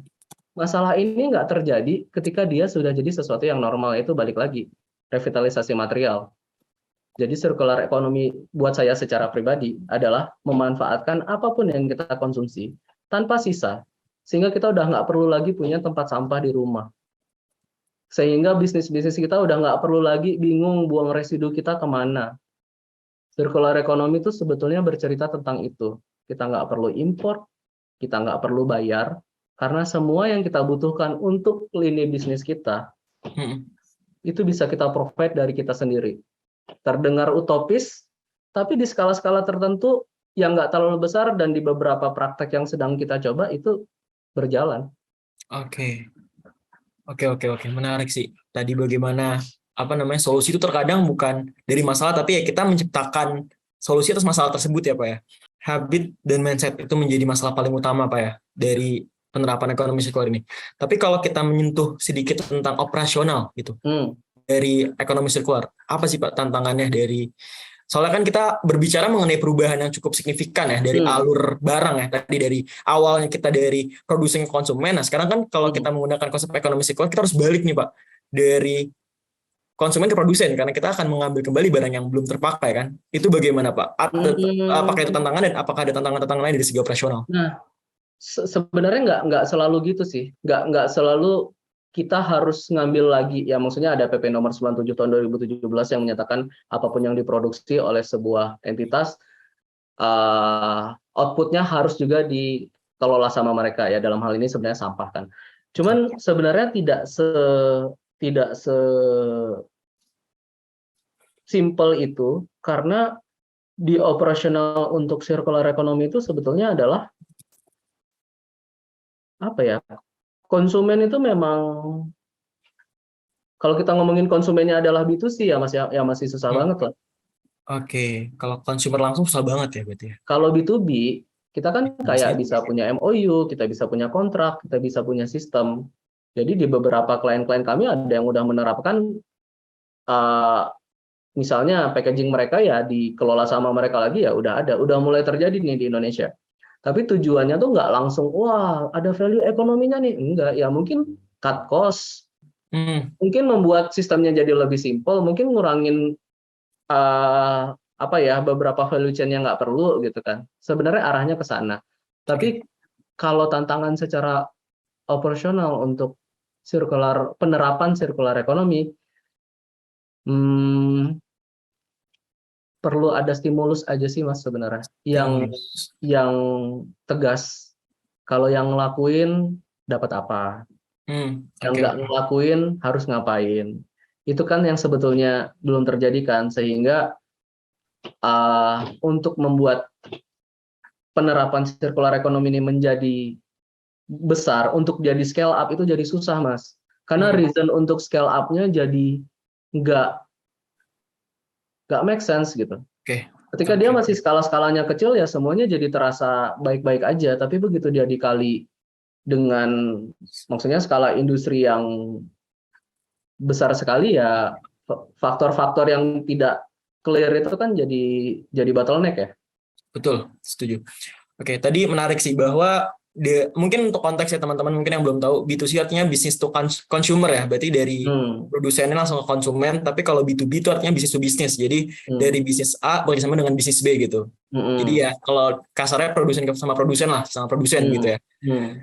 masalah ini nggak terjadi ketika dia sudah jadi sesuatu yang normal, itu balik lagi, revitalisasi material. Jadi circular economy buat saya secara pribadi adalah memanfaatkan apapun yang kita konsumsi tanpa sisa, sehingga kita udah nggak perlu lagi punya tempat sampah di rumah. Sehingga bisnis-bisnis kita udah nggak perlu lagi bingung buang residu kita kemana. Circular economy itu sebetulnya bercerita tentang itu. Kita nggak perlu import, kita nggak perlu bayar, karena semua yang kita butuhkan untuk lini bisnis kita, Hmm. itu bisa kita provide dari kita sendiri. Terdengar utopis, tapi di skala-skala tertentu yang nggak terlalu besar dan di beberapa praktek yang sedang kita coba itu berjalan. Oke, oke, menarik sih. Tadi bagaimana apa namanya solusi itu terkadang bukan dari masalah, tapi ya kita menciptakan solusi atas masalah tersebut ya Pak ya. Habit dan mindset itu menjadi masalah paling utama Pak ya dari penerapan ekonomi sirkular ini. Tapi kalau kita menyentuh sedikit tentang operasional gitu Hmm, dari ekonomi sirkular, apa sih Pak tantangannya dari soalnya kan kita berbicara mengenai perubahan yang cukup signifikan ya dari hmm, alur barang ya tadi dari awalnya kita dari produsen ke konsumen. Nah sekarang kan kalau hmm. kita menggunakan konsep ekonomi sirkular kita harus balik nih Pak dari konsumen ke produsen karena kita akan mengambil kembali barang yang belum terpakai kan. Itu bagaimana Pak? Apakah itu Hmm. tantangan dan apakah ada tantangan-tantangan lain dari segi operasional? Nah, sebenarnya nggak selalu gitu sih, nggak selalu kita harus ngambil lagi ya, maksudnya ada PP nomor 97 tahun 2017 yang menyatakan apapun yang diproduksi oleh sebuah entitas outputnya harus juga dikelola sama mereka ya, dalam hal ini sebenarnya sampah kan. Cuman sebenarnya tidak se simple itu, karena di operasional untuk circular economy itu sebetulnya adalah apa ya? Konsumen itu memang kalau kita ngomongin konsumennya adalah B2C ya Mas ya masih susah banget lah. Oke, kalau consumer langsung susah banget ya berarti ya. Kalau B2B kita kan kayak Bisnis. bisa punya MOU, kita bisa punya kontrak, kita bisa punya sistem. Jadi di beberapa klien-klien kami ada yang udah menerapkan misalnya packaging mereka ya dikelola sama mereka lagi ya udah mulai terjadi nih di Indonesia. Tapi tujuannya tuh nggak langsung wah ada value ekonominya nih, enggak ya mungkin cut cost, mungkin membuat sistemnya jadi lebih simpel, mungkin ngurangin apa ya beberapa value chain yang nggak perlu gitu kan. Sebenarnya arahnya ke sana. Tapi kalau tantangan secara operasional untuk penerapan circular economy, perlu ada stimulus aja sih Mas sebenarnya yang tegas. Kalau yang ngelakuin dapat apa, yang nggak ngelakuin harus ngapain. Itu kan yang sebetulnya belum terjadi kan, sehingga untuk membuat penerapan circular economy ini menjadi besar, untuk jadi scale up itu jadi susah Mas. Karena reason untuk scale up-nya jadi nggak make sense gitu. Ketika dia masih skala-skalanya kecil ya semuanya jadi terasa baik-baik aja, tapi begitu dia dikali dengan maksudnya skala industri yang besar sekali ya faktor-faktor yang tidak clear itu kan jadi bottleneck ya. Betul, setuju. Oke, tadi menarik sih bahwa mungkin untuk konteksnya teman-teman mungkin yang belum tahu, B2C artinya business to consumer ya, berarti dari produsennya langsung ke konsumen, tapi kalau B2B itu artinya business to business, jadi dari bisnis A bekerjasama dengan bisnis B gitu. Jadi ya kalau kasarnya produsen sama produsen lah, sama produsen gitu ya.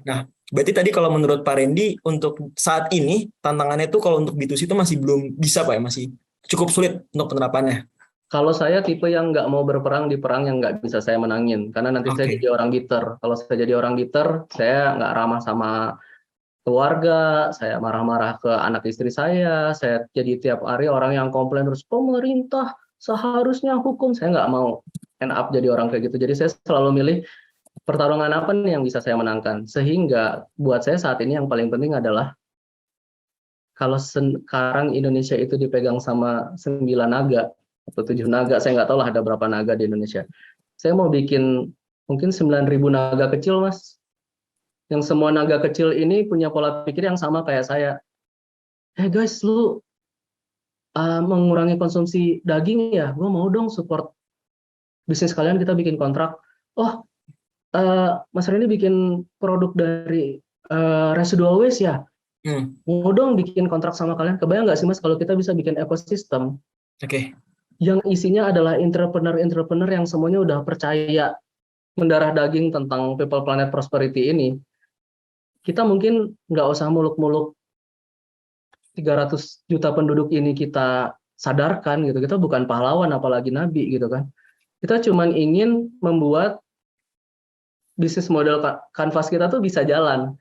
Nah, berarti tadi kalau menurut Pak Randy, untuk saat ini tantangannya itu kalau untuk B2C itu masih belum bisa Pak ya, masih cukup sulit untuk penerapannya. Kalau saya tipe yang nggak mau berperang di perang yang nggak bisa saya menangin, karena nanti saya jadi orang bitter. Kalau saya jadi orang bitter, saya nggak ramah sama keluarga, saya marah-marah ke anak istri saya jadi tiap hari orang yang komplain terus, pemerintah seharusnya hukum, saya nggak mau end up jadi orang kayak gitu. Jadi saya selalu milih pertarungan apa nih yang bisa saya menangkan. Sehingga buat saya saat ini yang paling penting adalah kalau sekarang Indonesia itu dipegang sama 9 naga, atau 7 naga, saya nggak tahu lah ada berapa naga di Indonesia. Saya mau bikin mungkin 9.000 naga kecil Mas, yang semua naga kecil ini punya pola pikir yang sama kayak saya. Guys, lu mengurangi konsumsi daging ya, gue mau dong support bisnis kalian, kita bikin kontrak. Mas Randy bikin produk dari residual waste ya, mau dong bikin kontrak sama kalian. Kebayang nggak sih Mas kalau kita bisa bikin ekosistem yang isinya adalah entrepreneur yang semuanya udah percaya mendarah daging tentang People Planet Prosperity ini. Kita mungkin nggak usah muluk-muluk 300 juta penduduk ini kita sadarkan gitu. Kita bukan pahlawan apalagi nabi gitu kan. Kita cuman ingin membuat bisnis model kanvas kita tuh bisa jalan.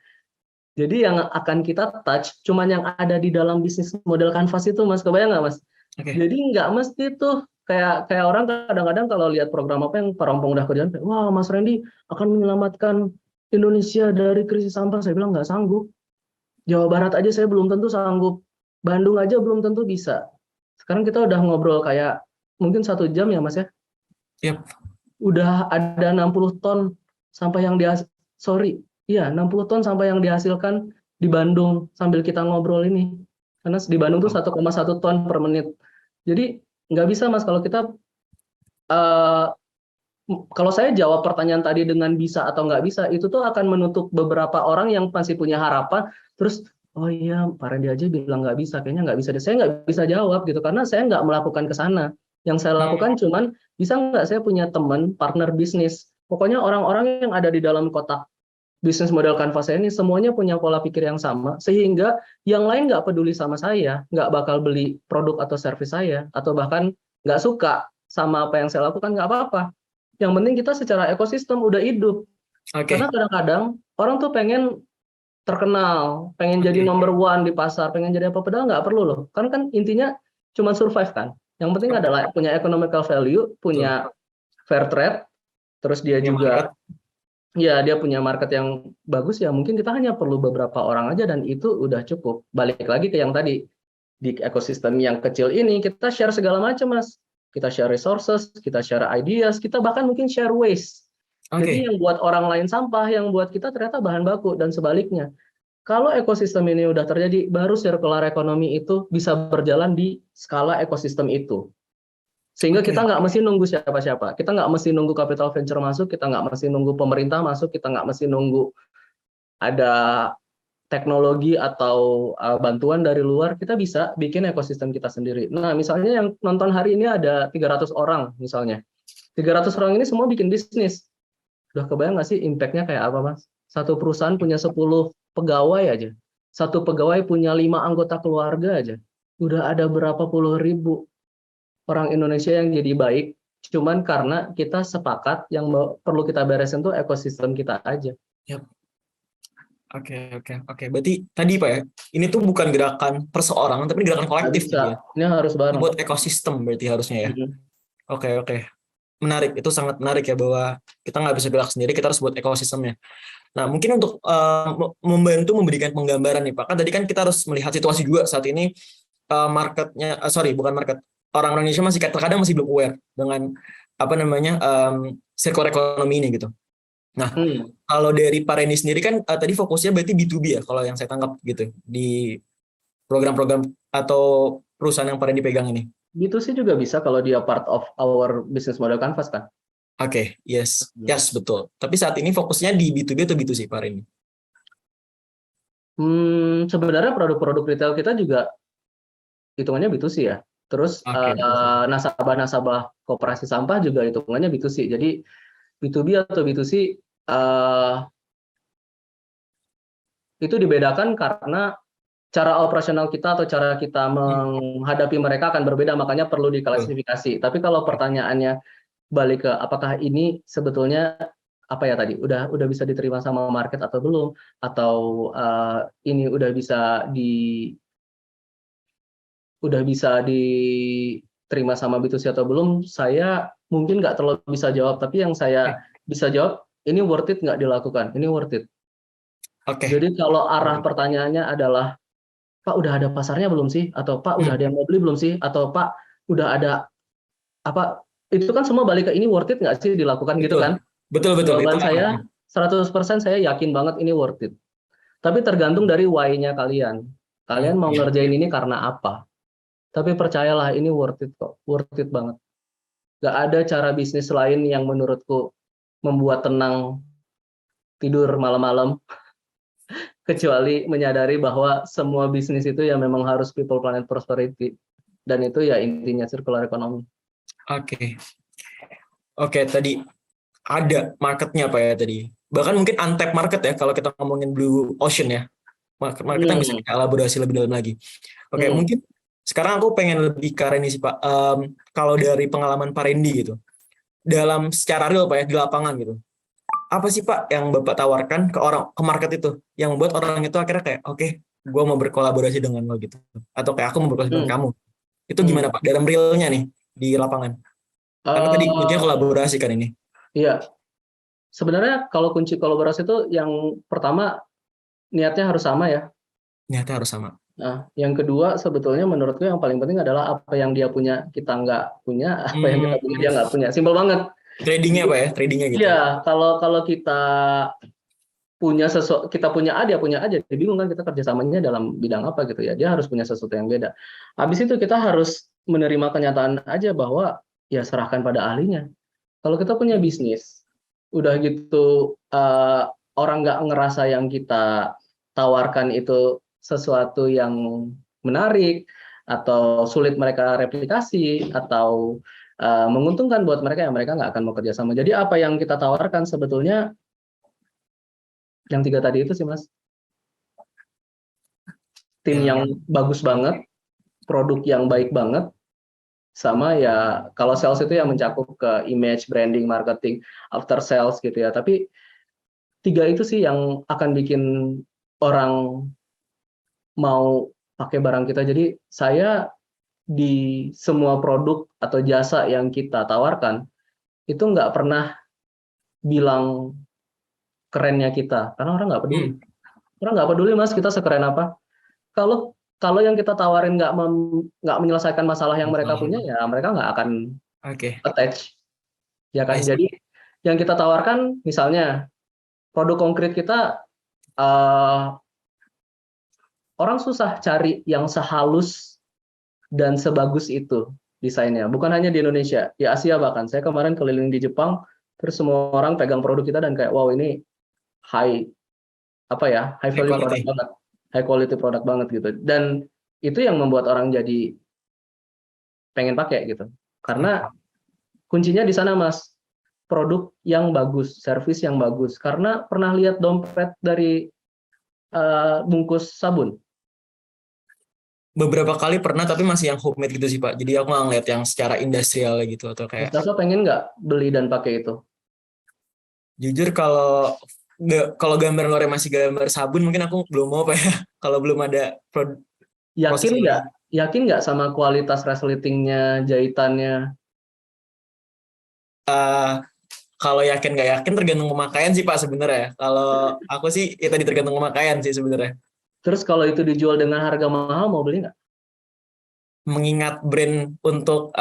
Jadi yang akan kita touch cuman yang ada di dalam bisnis model kanvas itu Mas, kebayang nggak Mas? Jadi nggak mesti tuh kayak orang kadang-kadang kalau lihat program apa yang Parompong udah kerjaan, wah Mas Randy akan menyelamatkan Indonesia dari krisis sampah. Saya bilang nggak sanggup. Jawa Barat aja saya belum tentu sanggup. Bandung aja belum tentu bisa. Sekarang kita udah ngobrol kayak mungkin 1 jam ya Mas ya. Udah ada 60 ton sampah yang 60 ton sampah yang dihasilkan di Bandung sambil kita ngobrol ini. Karena di Bandung tuh 1,1 ton per menit. Jadi nggak bisa Mas kalau kita kalau saya jawab pertanyaan tadi dengan bisa atau nggak bisa, itu tuh akan menutup beberapa orang yang masih punya harapan. Terus, oh iya Pak Randy aja bilang nggak bisa, kayaknya nggak bisa deh. Saya nggak bisa jawab gitu, karena saya nggak melakukan ke sana. Yang saya lakukan cuman, bisa nggak saya punya teman, partner bisnis. Pokoknya orang-orang yang ada di dalam kotak bisnis model kanvas ini semuanya punya pola pikir yang sama, sehingga yang lain nggak peduli sama saya, nggak bakal beli produk atau servis saya, atau bahkan nggak suka sama apa yang saya lakukan, nggak apa-apa. Yang penting kita secara ekosistem udah hidup. Karena kadang-kadang orang tuh pengen terkenal, pengen jadi number one di pasar, pengen jadi apa, padahal nggak perlu loh. Karena kan intinya cuma survive kan. Yang penting adalah punya economical value, punya fair trade, terus dia Punya juga market. ya dia punya market yang bagus, ya mungkin kita hanya perlu beberapa orang aja dan itu udah cukup. Balik lagi ke yang tadi, di ekosistem yang kecil ini kita share segala macam, Mas. Kita share resources, kita share ideas, kita bahkan mungkin share waste. Oke. Jadi yang buat orang lain sampah, yang buat kita ternyata bahan baku, dan sebaliknya. Kalau ekosistem ini udah terjadi, baru circular economy itu bisa berjalan di skala ekosistem itu. Sehingga Oke. kita nggak mesti nunggu siapa-siapa. Kita nggak mesti nunggu capital venture masuk, kita nggak mesti nunggu pemerintah masuk, kita nggak mesti nunggu ada teknologi atau bantuan dari luar. Kita bisa bikin ekosistem kita sendiri. Nah, misalnya yang nonton hari ini ada 300 orang misalnya. 300 orang ini semua bikin bisnis. Udah kebayang nggak sih impact-nya kayak apa, Mas? Satu perusahaan punya 10 pegawai aja. Satu pegawai punya 5 anggota keluarga aja. Udah ada berapa puluh ribu orang Indonesia yang jadi baik, cuman karena kita sepakat yang perlu kita beresin tuh ekosistem kita aja. Oke. Berarti tadi Pak ya, ini tuh bukan gerakan perseorangan, tapi gerakan Nggak kolektif bisa, gitu ya. ini harus bareng. Buat ekosistem berarti harusnya ya. Mhm. Oke. Menarik, itu sangat menarik ya, bahwa kita nggak bisa gerak sendiri, kita harus buat ekosistemnya. Nah, mungkin untuk membantu memberikan penggambaran nih Pak, kan tadi kan kita harus melihat situasi juga saat ini, marketnya, bukan market, orang Indonesia masih terkadang masih belum aware dengan circular economy ini gitu. Nah, kalau dari Pak Reni sendiri kan tadi fokusnya berarti B2B ya, kalau yang saya tangkap gitu, di program-program atau perusahaan yang Pak Reni pegang ini. B2C juga bisa kalau dia part of our business model canvas kan. Oke, yes, betul. Tapi saat ini fokusnya di B2B atau B2C Pak Reni? Sebenarnya produk-produk retail kita juga hitungannya B2C ya. Terus Oke. nasabah-nasabah koperasi sampah juga hitungannya B2C. Jadi B2B atau B2C itu dibedakan karena cara operasional kita atau cara kita menghadapi mereka akan berbeda, makanya perlu diklasifikasi. Tapi kalau pertanyaannya balik ke apakah ini sebetulnya apa ya tadi, udah bisa diterima sama market atau belum, atau ini udah bisa diterima sama B2C atau belum, saya mungkin nggak terlalu bisa jawab. Tapi yang saya bisa jawab, ini worth it nggak dilakukan, ini worth it. Oke. Jadi kalau arah pertanyaannya adalah, Pak udah ada pasarnya belum sih? Atau Pak udah ada yang mau beli belum sih? Atau Pak udah ada apa? Itu kan semua balik ke ini worth it nggak sih dilakukan gitu kan? Betul. Jawaban saya 100% saya yakin banget ini worth it. Tapi tergantung dari why-nya kalian. Kalian mau ngerjain ini karena apa? Tapi percayalah ini worth it kok, worth it banget. Gak ada cara bisnis lain yang menurutku membuat tenang tidur malam-malam, kecuali menyadari bahwa semua bisnis itu ya memang harus people, planet, prosperity. Dan itu ya intinya circular economy. Oke, tadi ada marketnya Pak ya tadi. Bahkan mungkin untapped market ya, kalau kita ngomongin blue ocean ya. Market yang bisa kita elaborasi lebih dalam lagi. Oke, mungkin sekarang aku pengen lebih ke Reni sih Pak. Kalau dari pengalaman Pak Randy gitu, dalam secara real Pak ya, di lapangan gitu, apa sih Pak yang Bapak tawarkan ke market itu yang membuat orang itu akhirnya kayak oke, gue mau berkolaborasi dengan lo gitu, atau kayak aku mau berkolaborasi dengan kamu, itu gimana Pak dalam realnya nih di lapangan? Karena tadi kuncinya kolaborasi kan ini. Iya, sebenarnya kalau kunci kolaborasi itu yang pertama niatnya harus sama ya. Niatnya harus sama. Nah, yang kedua sebetulnya menurutku yang paling penting adalah apa yang dia punya kita nggak punya, apa yang kita punya dia nggak punya. Simpel banget. Tradingnya Pak ya, tradingnya gitu. Iya, kalau kita punya kita punya A, dia punya A, jadi bingung kan kita kerjasamanya dalam bidang apa gitu ya. Dia harus punya sesuatu yang beda. Habis itu kita harus menerima kenyataan aja bahwa ya serahkan pada ahlinya. Kalau kita punya bisnis, udah gitu orang nggak ngerasa yang kita tawarkan itu sesuatu yang menarik atau sulit mereka replikasi atau menguntungkan buat mereka, ya mereka nggak akan mau kerjasama. Jadi apa yang kita tawarkan sebetulnya yang 3 tadi itu sih Mas. Tim yang bagus banget, produk yang baik banget, sama ya kalau sales itu yang mencakup ke image, branding, marketing, after sales gitu ya. Tapi 3 itu sih yang akan bikin orang mau pakai barang kita. Jadi saya di semua produk atau jasa yang kita tawarkan itu nggak pernah bilang kerennya kita, karena orang nggak peduli. Orang nggak peduli Mas kita sekeren apa. Kalau yang kita tawarin nggak menyelesaikan masalah yang mereka punya, ya mereka nggak akan Oke. attach, ya kan. I see. Jadi yang kita tawarkan misalnya produk konkret kita, orang susah cari yang sehalus dan sebagus itu desainnya. Bukan hanya di Indonesia, di Asia bahkan. Saya kemarin keliling di Jepang, terus semua orang pegang produk kita dan kayak wow ini high value quality. product banget, high quality product banget gitu. Dan itu yang membuat orang jadi pengen pakai gitu. Karena kuncinya di sana Mas, produk yang bagus, service yang bagus. Karena pernah lihat dompet dari bungkus sabun? Beberapa kali pernah, tapi masih yang homemade gitu sih Pak. Jadi aku nggak ngeliat yang secara industrial gitu atau Mas kayak. Dava pengen nggak beli dan pakai itu? Jujur kalau gambar luarnya masih gambar sabun mungkin aku belum mau Pak ya. Kalau belum ada Yakin prosesnya. nggak sama kualitas resletingnya, jahitannya? Kalau yakin nggak yakin tergantung pemakaian sih Pak sebenarnya. Kalau aku sih ya tadi tergantung pemakaian sih sebenarnya. Terus kalau itu dijual dengan harga mahal, mau beli nggak? Mengingat brand untuk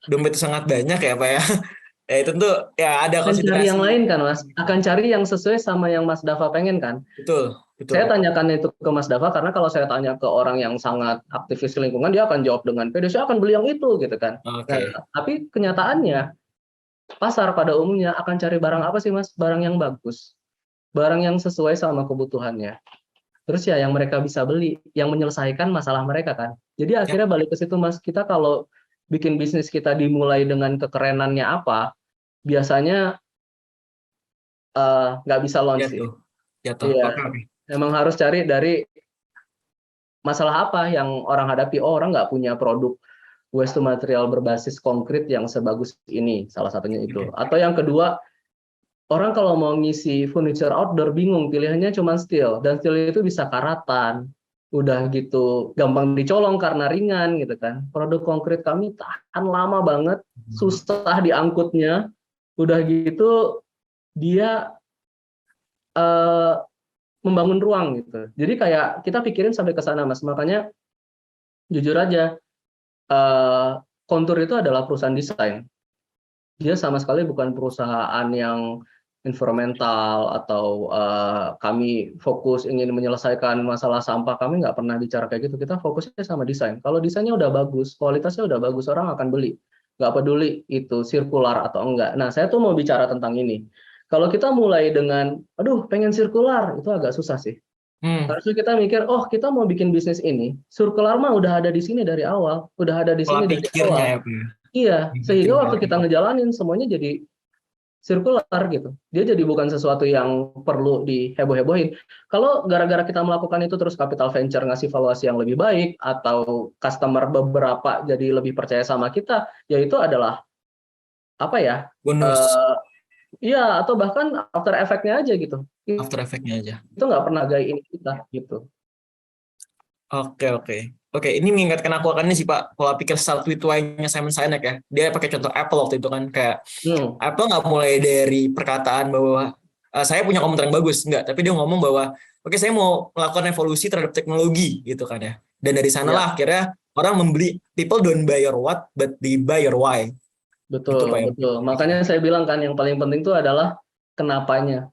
dompet itu sangat banyak ya Pak ya. Ya itu tuh ya ada Akan cari yang konsiderasi. lain kan Mas? Akan cari yang sesuai sama yang Mas Dava pengen kan? Betul. Saya tanyakan itu ke Mas Dava karena kalau saya tanya ke orang yang sangat aktivis lingkungan, dia akan jawab dengan pede, saya akan beli yang itu gitu kan. Oke. Nah, tapi kenyataannya pasar pada umumnya akan cari barang apa sih Mas? Barang yang bagus, barang yang sesuai sama kebutuhannya. Terus ya yang mereka bisa beli, yang menyelesaikan masalah mereka kan. Jadi akhirnya balik ke situ Mas, kita kalau bikin bisnis kita dimulai dengan kekerenannya apa, biasanya nggak bisa launch sih. Jatuh. Iya. Oke. Memang harus cari dari masalah apa yang orang hadapi. Oh, orang nggak punya produk waste to material berbasis konkret yang sebagus ini, salah satunya itu. Atau yang kedua, orang kalau mau ngisi furniture outdoor bingung, pilihannya cuma steel, dan steel itu bisa karatan, udah gitu gampang dicolong karena ringan gitu kan. Produk konkret kami tahan lama banget, susah diangkutnya, udah gitu dia membangun ruang gitu. Jadi kayak kita pikirin sampai ke sana Mas. Makanya jujur aja, Kontur itu adalah perusahaan desain. Dia sama sekali bukan perusahaan yang environmental atau kami fokus ingin menyelesaikan masalah sampah. Kami nggak pernah bicara kayak gitu. Kita fokusnya sama desain. Kalau desainnya udah bagus, kualitasnya udah bagus, orang akan beli. Nggak peduli itu sirkular atau enggak. Nah, saya tuh mau bicara tentang ini. Kalau kita mulai dengan, aduh pengen sirkular, itu agak susah sih. Harusnya kita mikir, oh kita mau bikin bisnis ini, sirkular mah udah ada di sini dari awal, udah ada di sini dari awal. Iya, sehingga waktu kita ngejalanin semuanya jadi sirkular gitu. Dia jadi bukan sesuatu yang perlu diheboh-hebohin. Kalau gara-gara kita melakukan itu terus capital venture ngasih valuasi yang lebih baik atau customer beberapa jadi lebih percaya sama kita, ya itu adalah apa ya? Bonus. Iya, atau bahkan after effect-nya aja gitu. After effect-nya aja. Itu nggak pernah gain kita gitu. Oke, ini mengingatkan aku akan ini sih Pak, pola pikir start with why-nya Simon Sinek ya. Dia pakai contoh Apple waktu itu kan, kayak Apple nggak mulai dari perkataan bahwa saya punya komputer yang bagus, enggak, tapi dia ngomong bahwa oke, saya mau melakukan evolusi terhadap teknologi gitu kan ya. Dan dari sanalah akhirnya orang membeli, people don't buy your what, but they buy your why. Betul, betul. Makanya saya bilang kan yang paling penting itu adalah kenapanya.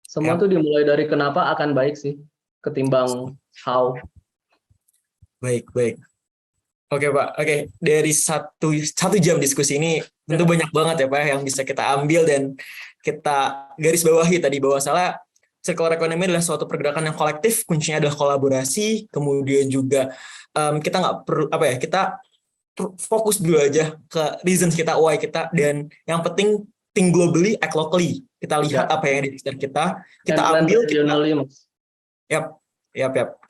Semua tuh dimulai dari kenapa akan baik sih, ketimbang how. Baik. Oke Pak, dari satu jam diskusi ini tentu banyak banget ya Pak yang bisa kita ambil dan kita garis bawahi tadi bahwa circular economy adalah suatu pergerakan yang kolektif, kuncinya adalah kolaborasi, kemudian juga kita nggak perlu kita fokus dulu aja ke reasons kita, why kita, dan yang penting think globally, act locally. Kita lihat apa yang ada di sekitar kita ambil,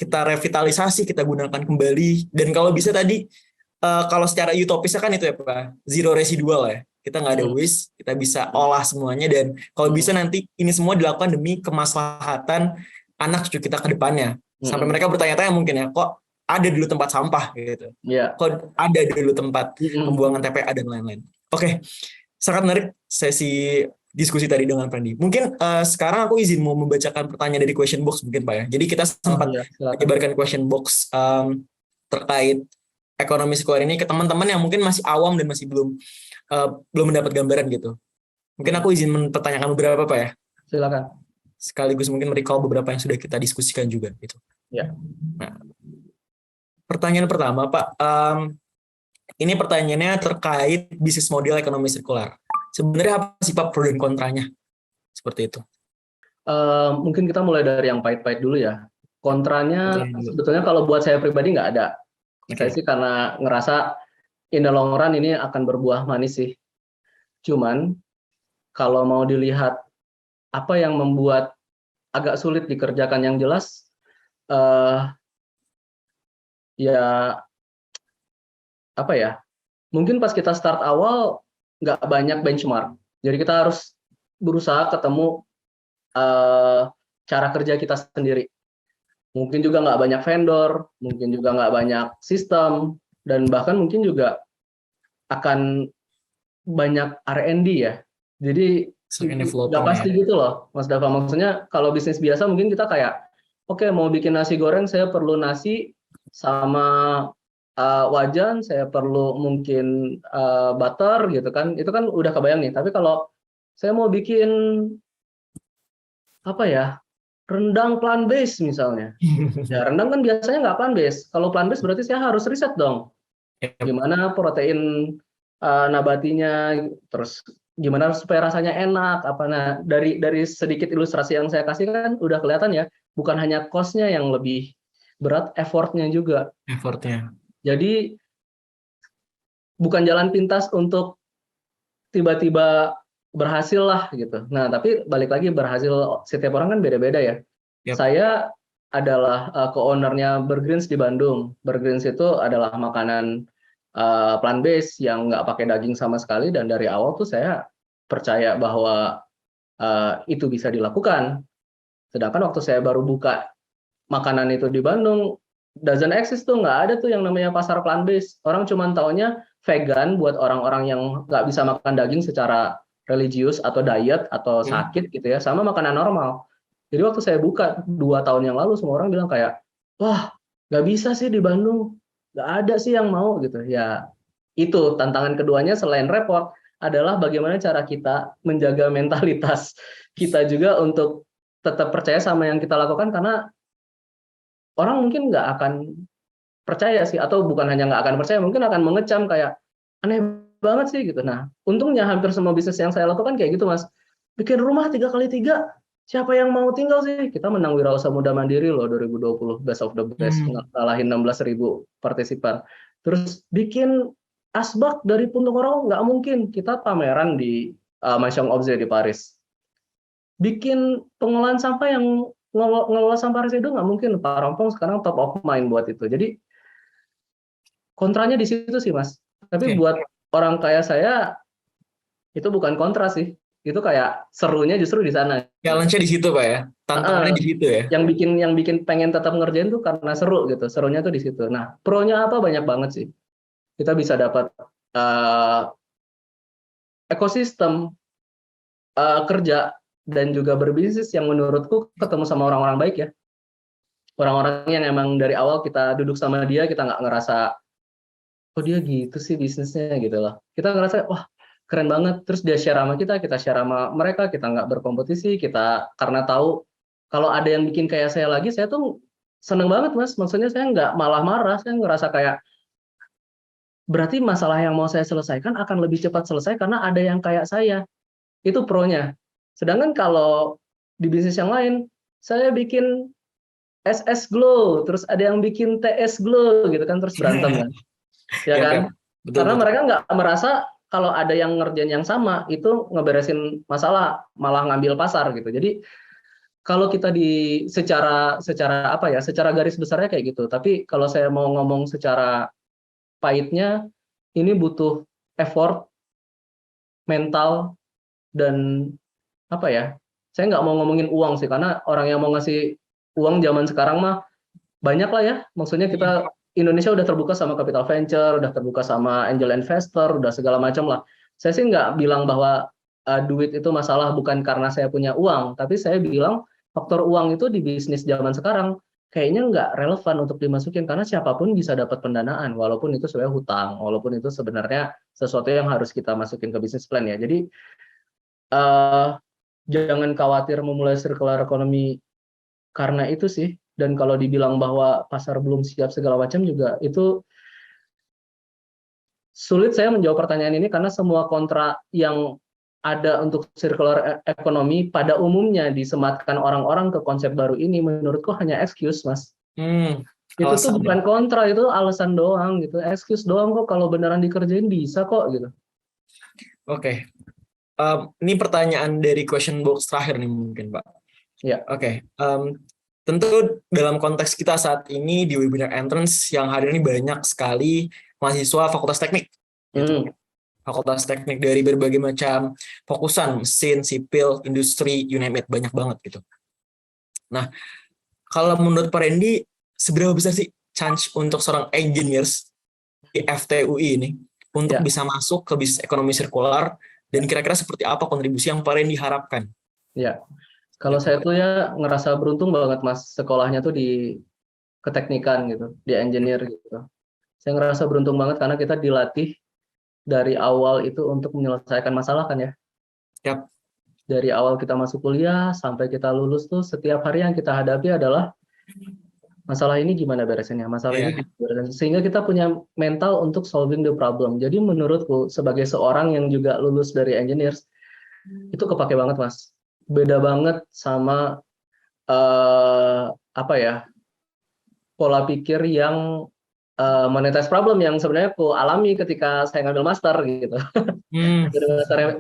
kita revitalisasi, kita gunakan kembali, dan kalau bisa tadi, kalau secara utopisnya kan itu ya Pak, zero residual ya, kita nggak ada waste, kita bisa olah semuanya, dan kalau bisa nanti ini semua dilakukan demi kemaslahatan anak cucu kita ke depannya, sampai mereka bertanya-tanya mungkin ya, kok ada dulu tempat sampah gitu, kok ada dulu tempat pembuangan TPA dan lain-lain. Oke, Sangat menarik sesi diskusi tadi dengan Prandi. Mungkin sekarang aku izin mau membacakan pertanyaan dari question box mungkin Pak ya. Jadi kita sempat Iya, silakan. menyebarkan question box terkait ekonomi sirkular ini ke teman-teman yang mungkin masih awam dan masih belum mendapat gambaran gitu. Mungkin aku izin mempertanyakan beberapa Pak ya. Silakan. Sekaligus mungkin recall beberapa yang sudah kita diskusikan juga gitu. Ya. Nah, pertanyaan pertama Pak, ini pertanyaannya terkait bisnis model ekonomi sirkular. Sebenarnya apa sih Pak pro dan kontranya? Seperti itu. Mungkin kita mulai dari yang pahit-pahit dulu ya. Kontranya Kontranya dulu. sebetulnya kalau buat saya pribadi nggak ada. Oke. Saya sih karena ngerasa in the long run ini akan berbuah manis sih. Cuman kalau mau dilihat apa yang membuat agak sulit dikerjakan, yang jelas ya apa ya, mungkin pas kita start awal nggak banyak benchmark, jadi kita harus berusaha ketemu cara kerja kita sendiri. Mungkin juga nggak banyak vendor, mungkin juga nggak banyak sistem, dan bahkan mungkin juga akan banyak R&D ya. Jadi nggak pasti gitu loh, Mas Dava. Maksudnya kalau bisnis biasa mungkin kita kayak, oke, mau bikin nasi goreng, saya perlu nasi sama wajan, saya perlu mungkin butter gitu kan. Itu kan udah kebayang nih. Tapi kalau saya mau bikin apa ya, rendang plant based misalnya. Ya rendang kan biasanya nggak plant based. Kalau plant based berarti saya harus riset dong. Gimana protein nabatinya, terus gimana supaya rasanya enak, apa. Nah, dari sedikit ilustrasi yang saya kasih kan udah kelihatan ya, bukan hanya cost-nya yang lebih berat, effort-nya juga. Jadi bukan jalan pintas untuk tiba-tiba berhasil lah gitu. Nah, tapi balik lagi, berhasil setiap orang kan beda-beda ya. Yep. Saya adalah co-owner-nya Burgreens di Bandung. Burgreens itu adalah makanan plant based yang nggak pakai daging sama sekali, dan dari awal tuh saya percaya bahwa itu bisa dilakukan. Sedangkan waktu saya baru buka makanan itu di Bandung, doesn't exist tuh, nggak ada tuh yang namanya pasar plant based. Orang cuma taunya vegan buat orang-orang yang nggak bisa makan daging secara religius atau diet atau sakit gitu ya, sama makanan normal. Jadi waktu saya buka 2 tahun yang lalu, semua orang bilang kayak, wah nggak bisa sih di Bandung, nggak ada sih yang mau gitu. Ya itu tantangan keduanya selain repot adalah bagaimana cara kita menjaga mentalitas kita juga untuk tetap percaya sama yang kita lakukan, karena orang mungkin nggak akan percaya sih, atau bukan hanya nggak akan percaya, mungkin akan mengecam kayak aneh banget sih gitu. Nah, untungnya hampir semua bisnis yang saya lakukan kayak gitu, Mas. Bikin rumah 3x3, siapa yang mau tinggal sih? Kita menang Wirausaha Muda Mandiri loh 2020, best of the best, ngalahin 16.000 partisipan. Terus bikin asbak dari puntung rokok, nggak mungkin. Kita pameran di Maison Objet di Paris. Bikin pengolahan sampah yang ngelola sampah residu, nggak mungkin. Pak Rompong sekarang top of mind buat itu. Jadi kontranya di situ sih, Mas. Tapi buat orang kayak saya itu bukan kontra sih. Itu kayak serunya justru di sana. Challenge-nya di situ Pak ya. Tantangannya di situ ya. Yang bikin pengen tetap ngerjain tuh karena seru gitu. Serunya tuh di situ. Nah, pro-nya apa? Banyak banget sih. Kita bisa dapat ekosistem kerja dan juga berbisnis yang menurutku ketemu sama orang-orang baik ya. Orang-orang yang emang dari awal kita duduk sama dia, kita nggak ngerasa, oh dia gitu sih bisnisnya gitu loh. Kita ngerasa, wah keren banget. Terus dia share sama kita share sama mereka, kita nggak berkompetisi, kita karena tahu kalau ada yang bikin kayak saya lagi, saya tuh seneng banget, Mas. Maksudnya saya nggak malah marah, saya ngerasa kayak, berarti masalah yang mau saya selesaikan akan lebih cepat selesai karena ada yang kayak saya. Itu pro-nya. Sedangkan kalau di bisnis yang lain, saya bikin SS Glow, terus ada yang bikin TS Glow gitu kan, terus berantem kan. Ya kan? Betul, karena betul. mereka nggak merasa kalau ada yang ngerjain yang sama, itu ngeberesin masalah, malah ngambil pasar gitu. Jadi kalau kita secara apa ya, secara garis besarnya kayak gitu. Tapi kalau saya mau ngomong secara pahitnya, ini butuh effort, mental, dan apa ya, saya nggak mau ngomongin uang sih, karena orang yang mau ngasih uang zaman sekarang mah banyak lah ya. Maksudnya kita Indonesia udah terbuka sama capital venture, udah terbuka sama angel investor, udah segala macam lah. Saya sih nggak bilang bahwa duit itu masalah bukan karena saya punya uang, tapi saya bilang faktor uang itu di bisnis zaman sekarang kayaknya nggak relevan untuk dimasukin karena siapapun bisa dapat pendanaan, walaupun itu sebenarnya hutang, walaupun itu sebenarnya sesuatu yang harus kita masukin ke bisnis plan ya. Jadi eh, jangan khawatir memulai circular economy karena itu sih. Dan kalau dibilang bahwa pasar belum siap segala macam juga itu sulit saya menjawab pertanyaan ini karena semua kontrak yang ada untuk circular economy pada umumnya disematkan orang-orang ke konsep baru ini menurutku hanya excuse, Mas. Itu tuh Alasan bukan kontra, itu alasan doang gitu. Excuse doang kok, kalau beneran dikerjain bisa kok gitu. Oke. Ini pertanyaan dari question box terakhir nih mungkin, Pak. Ya. Oke. Tentu dalam konteks kita saat ini di webinar entrance yang hadir ini banyak sekali mahasiswa fakultas teknik. Gitu. Fakultas teknik dari berbagai macam fokusan, mesin, sipil, industri, you name it, banyak banget gitu. Nah, kalau menurut Pak Randy, seberapa besar sih chance untuk seorang engineers di FTUI ini untuk bisa masuk ke bisnis ekonomi sirkular, dan kira-kira seperti apa kontribusi yang Pak Randy harapkan? Ya, kalau saya tuh ya ngerasa beruntung banget, Mas, sekolahnya tuh di keteknikan gitu, di engineer gitu. Saya ngerasa beruntung banget karena kita dilatih dari awal itu untuk menyelesaikan masalah kan ya. Yap. Dari awal kita masuk kuliah sampai kita lulus tuh setiap hari yang kita hadapi adalah masalah ini gimana beresinnya, masalah ini gimana beresinnya. Sehingga kita punya mental untuk solving the problem. Jadi menurutku sebagai seorang yang juga lulus dari engineers itu kepake banget, Mas. Beda banget sama pola pikir yang monetize problem yang sebenarnya aku alami ketika saya ngambil master gitu.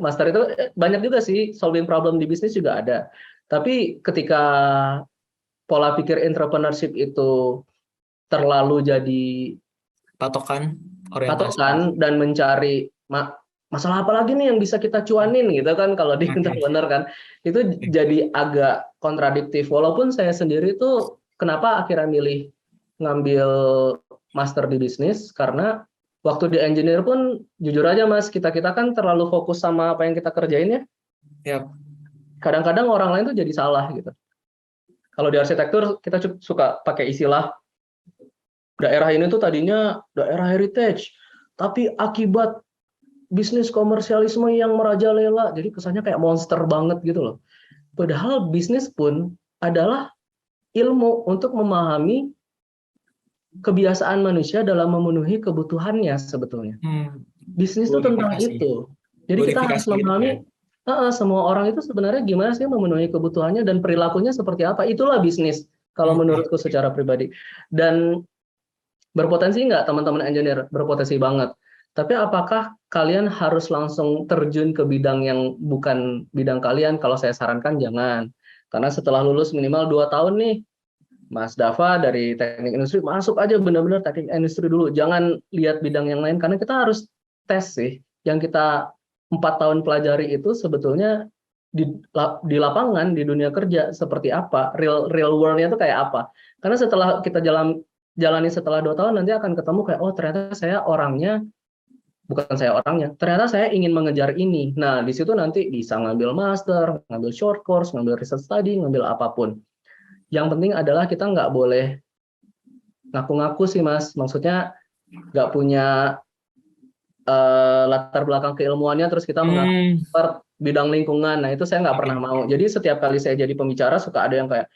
Master itu banyak juga sih solving problem di bisnis juga ada. Tapi ketika pola pikir entrepreneurship itu terlalu jadi patokan dan mencari masalah apa lagi nih yang bisa kita cuanin gitu kan kalau di entrepreneur kan, itu jadi agak kontradiktif. Walaupun saya sendiri tuh kenapa akhirnya milih ngambil master di bisnis, karena waktu di engineer pun jujur aja, Mas, kita kan terlalu fokus sama apa yang kita kerjain ya. Kadang-kadang orang lain tuh jadi salah gitu. Kalau di arsitektur kita suka pakai istilah daerah ini tuh tadinya daerah heritage, tapi akibat bisnis komersialisme yang merajalela, jadi kesannya kayak monster banget gitu loh. Padahal bisnis pun adalah ilmu untuk memahami kebiasaan manusia dalam memenuhi kebutuhannya sebetulnya. Bisnis itu tentang itu. Jadi kita harus memahami semua orang itu sebenarnya gimana sih memenuhi kebutuhannya dan perilakunya seperti apa. Itulah bisnis kalau menurutku secara pribadi. Dan berpotensi nggak teman-teman engineer? Berpotensi banget. Tapi apakah kalian harus langsung terjun ke bidang yang bukan bidang kalian? Kalau saya sarankan jangan. Karena setelah lulus minimal 2 tahun nih, Mas Dava dari teknik industri, masuk aja benar-benar teknik industri dulu. Jangan lihat bidang yang lain, karena kita harus tes sih. Yang kita 4 tahun pelajari itu sebetulnya di lapangan, di dunia kerja seperti apa, real world-nya itu kayak apa. Karena setelah kita jalani setelah 2 tahun, nanti akan ketemu kayak, oh ternyata ternyata saya ingin mengejar ini. Nah, di situ nanti bisa ngambil master, ngambil short course, ngambil research study, ngambil apapun. Yang penting adalah kita nggak boleh ngaku-ngaku sih, Mas. Maksudnya nggak punya latar belakang keilmuannya, terus kita mengaku bidang lingkungan. Nah, itu saya nggak pernah mau. Jadi setiap kali saya jadi pembicara, suka ada yang kayak,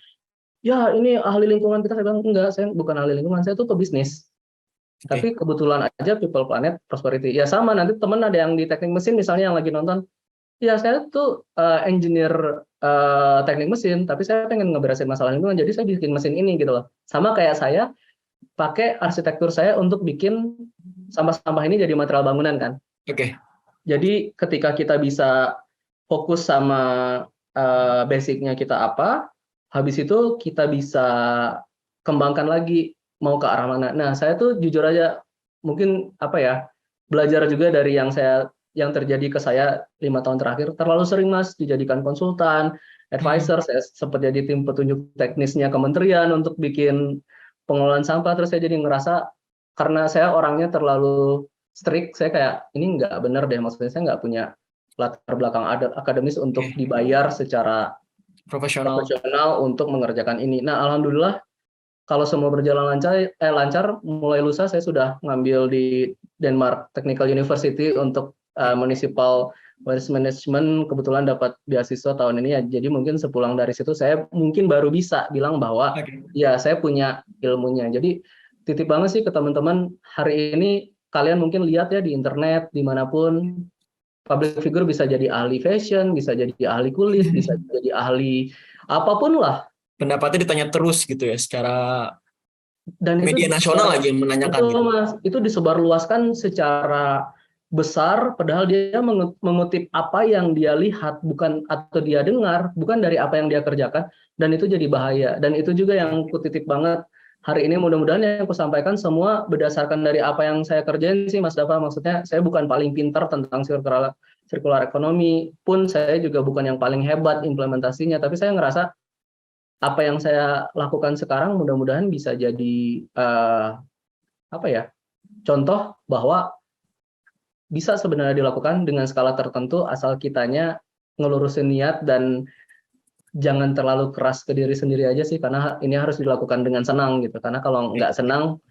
ya ini ahli lingkungan kita. Saya bilang, enggak, saya bukan ahli lingkungan, saya tuh pebisnis. Tapi kebetulan aja people, planet, prosperity. Ya sama, nanti teman ada yang di teknik mesin misalnya yang lagi nonton, ya saya tuh engineer teknik mesin, tapi saya pengen ngeberasin masalah lingkungan, jadi saya bikin mesin ini gitu loh. Sama kayak saya pakai arsitektur saya untuk bikin sampah-sampah ini jadi material bangunan kan. Jadi ketika kita bisa fokus sama basicnya kita apa, habis itu kita bisa kembangkan lagi mau ke arah mana. Nah, saya tuh jujur aja mungkin belajar juga dari yang terjadi ke saya 5 tahun terakhir. Terlalu sering, Mas, dijadikan konsultan, advisor. Saya sempat jadi tim petunjuk teknisnya kementerian untuk bikin pengelolaan sampah. Terus saya jadi ngerasa karena saya orangnya terlalu strict, saya kayak ini nggak benar deh, maksudnya saya nggak punya latar belakang akademis untuk dibayar secara Profesional. untuk mengerjakan ini. Nah, alhamdulillah kalau semua berjalan lancar, mulai lusa saya sudah ngambil di Denmark Technical University untuk municipal waste management, kebetulan dapat beasiswa tahun ini ya. Jadi mungkin sepulang dari situ saya mungkin baru bisa bilang bahwa ya saya punya ilmunya. Jadi titip banget sih ke teman-teman, hari ini kalian mungkin lihat ya di internet dimanapun, public figure bisa jadi ahli fashion, bisa jadi ahli kulit, bisa jadi ahli apapun lah. Pendapatnya ditanya terus gitu ya, secara dan media nasional lagi yang menanyakan gitu. Mas, itu disebarluaskan secara besar, padahal dia mengutip apa yang dia lihat bukan atau dia dengar, bukan dari apa yang dia kerjakan, dan itu jadi bahaya. Dan itu juga yang kutitip banget hari ini, mudah-mudahan yang aku sampaikan semua berdasarkan dari apa yang saya kerjain sih Mas Dava. Maksudnya saya bukan paling pintar tentang circular economy, pun saya juga bukan yang paling hebat implementasinya, tapi saya ngerasa apa yang saya lakukan sekarang mudah-mudahan bisa jadi contoh bahwa bisa sebenarnya dilakukan dengan skala tertentu asal kitanya ngelurusin niat dan jangan terlalu keras ke diri sendiri aja sih, karena ini harus dilakukan dengan senang gitu. Karena kalau nggak senang,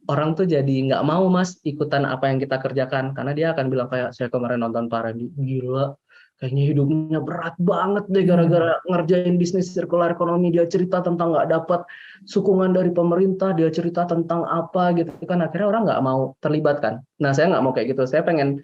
orang tuh jadi nggak mau Mas ikutan apa yang kita kerjakan, karena dia akan bilang kayak saya kemarin nonton Parendi, gila kayaknya hidupnya berat banget deh gara-gara ngerjain bisnis circular economy. Dia cerita tentang nggak dapat sokongan dari pemerintah, dia cerita tentang apa gitu kan, akhirnya orang nggak mau terlibat kan. Nah saya nggak mau kayak gitu, saya pengen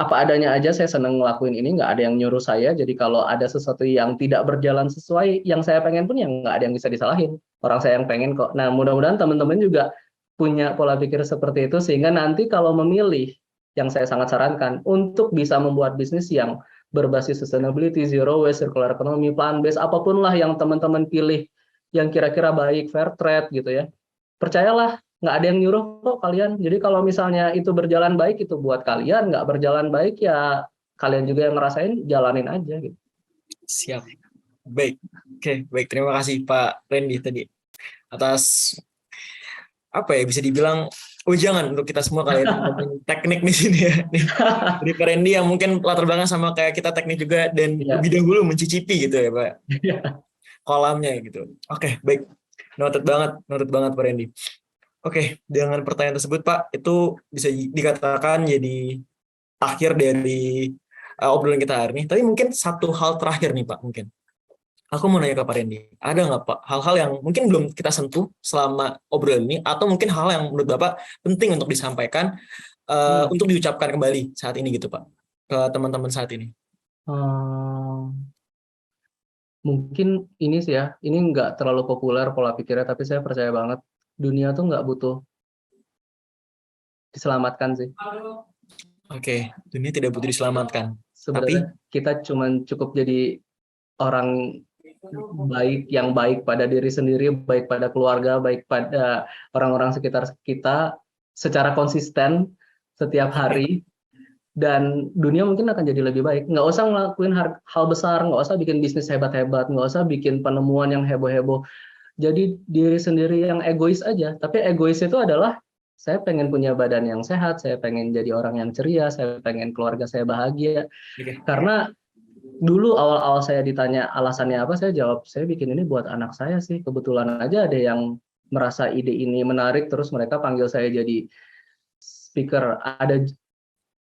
apa adanya aja, saya seneng ngelakuin ini, nggak ada yang nyuruh saya. Jadi kalau ada sesuatu yang tidak berjalan sesuai yang saya pengen pun, yang nggak ada yang bisa disalahin, orang saya yang pengen kok. Nah mudah-mudahan teman-teman juga punya pola pikir seperti itu, sehingga nanti kalau memilih, yang saya sangat sarankan untuk bisa membuat bisnis yang berbasis sustainability, zero waste, circular economy, plant based, apapun lah yang teman-teman pilih yang kira-kira baik, fair trade gitu ya, percayalah nggak ada yang nyuruh kok kalian. Jadi kalau misalnya itu berjalan baik itu buat kalian, nggak berjalan baik ya kalian juga yang ngerasain, jalanin aja gitu. Siap. Baik. Oke, baik. Terima kasih Pak Randy tadi atas bisa dibilang ujangan untuk kita semua kali teknik di sini ya. Jadi Pak Randy yang mungkin latar belakang sama kayak kita teknik juga, dan lebih dahulu mencicipi gitu ya Pak. Kolamnya gitu. Oke, baik. Noted banget Pak Randy. Oke, dengan pertanyaan tersebut Pak, itu bisa dikatakan jadi akhir dari obrolan kita hari ini. Tapi mungkin satu hal terakhir nih Pak, mungkin. Aku mau nanya ke Pak Randy, ada nggak Pak hal-hal yang mungkin belum kita sentuh selama obrolan ini, atau mungkin hal yang menurut Bapak penting untuk disampaikan, untuk diucapkan kembali saat ini gitu Pak, ke teman-teman saat ini? Mungkin ini sih ya, ini nggak terlalu populer pola pikirnya, tapi saya percaya banget dunia tuh nggak butuh diselamatkan sih. Oke, dunia tidak butuh diselamatkan. Sebenarnya kita cukup jadi orang baik, yang baik pada diri sendiri, baik pada keluarga, baik pada orang-orang sekitar kita secara konsisten setiap hari, dan dunia mungkin akan jadi lebih baik. Nggak usah ngelakuin hal besar, nggak usah bikin bisnis hebat-hebat, nggak usah bikin penemuan yang heboh-heboh. Jadi diri sendiri yang egois aja. Tapi egois itu adalah saya pengen punya badan yang sehat, saya pengen jadi orang yang ceria, saya pengen keluarga saya bahagia. Karena dulu awal-awal saya ditanya alasannya apa, saya jawab saya bikin ini buat anak saya sih. Kebetulan aja ada yang merasa ide ini menarik, terus mereka panggil saya jadi speaker. Ada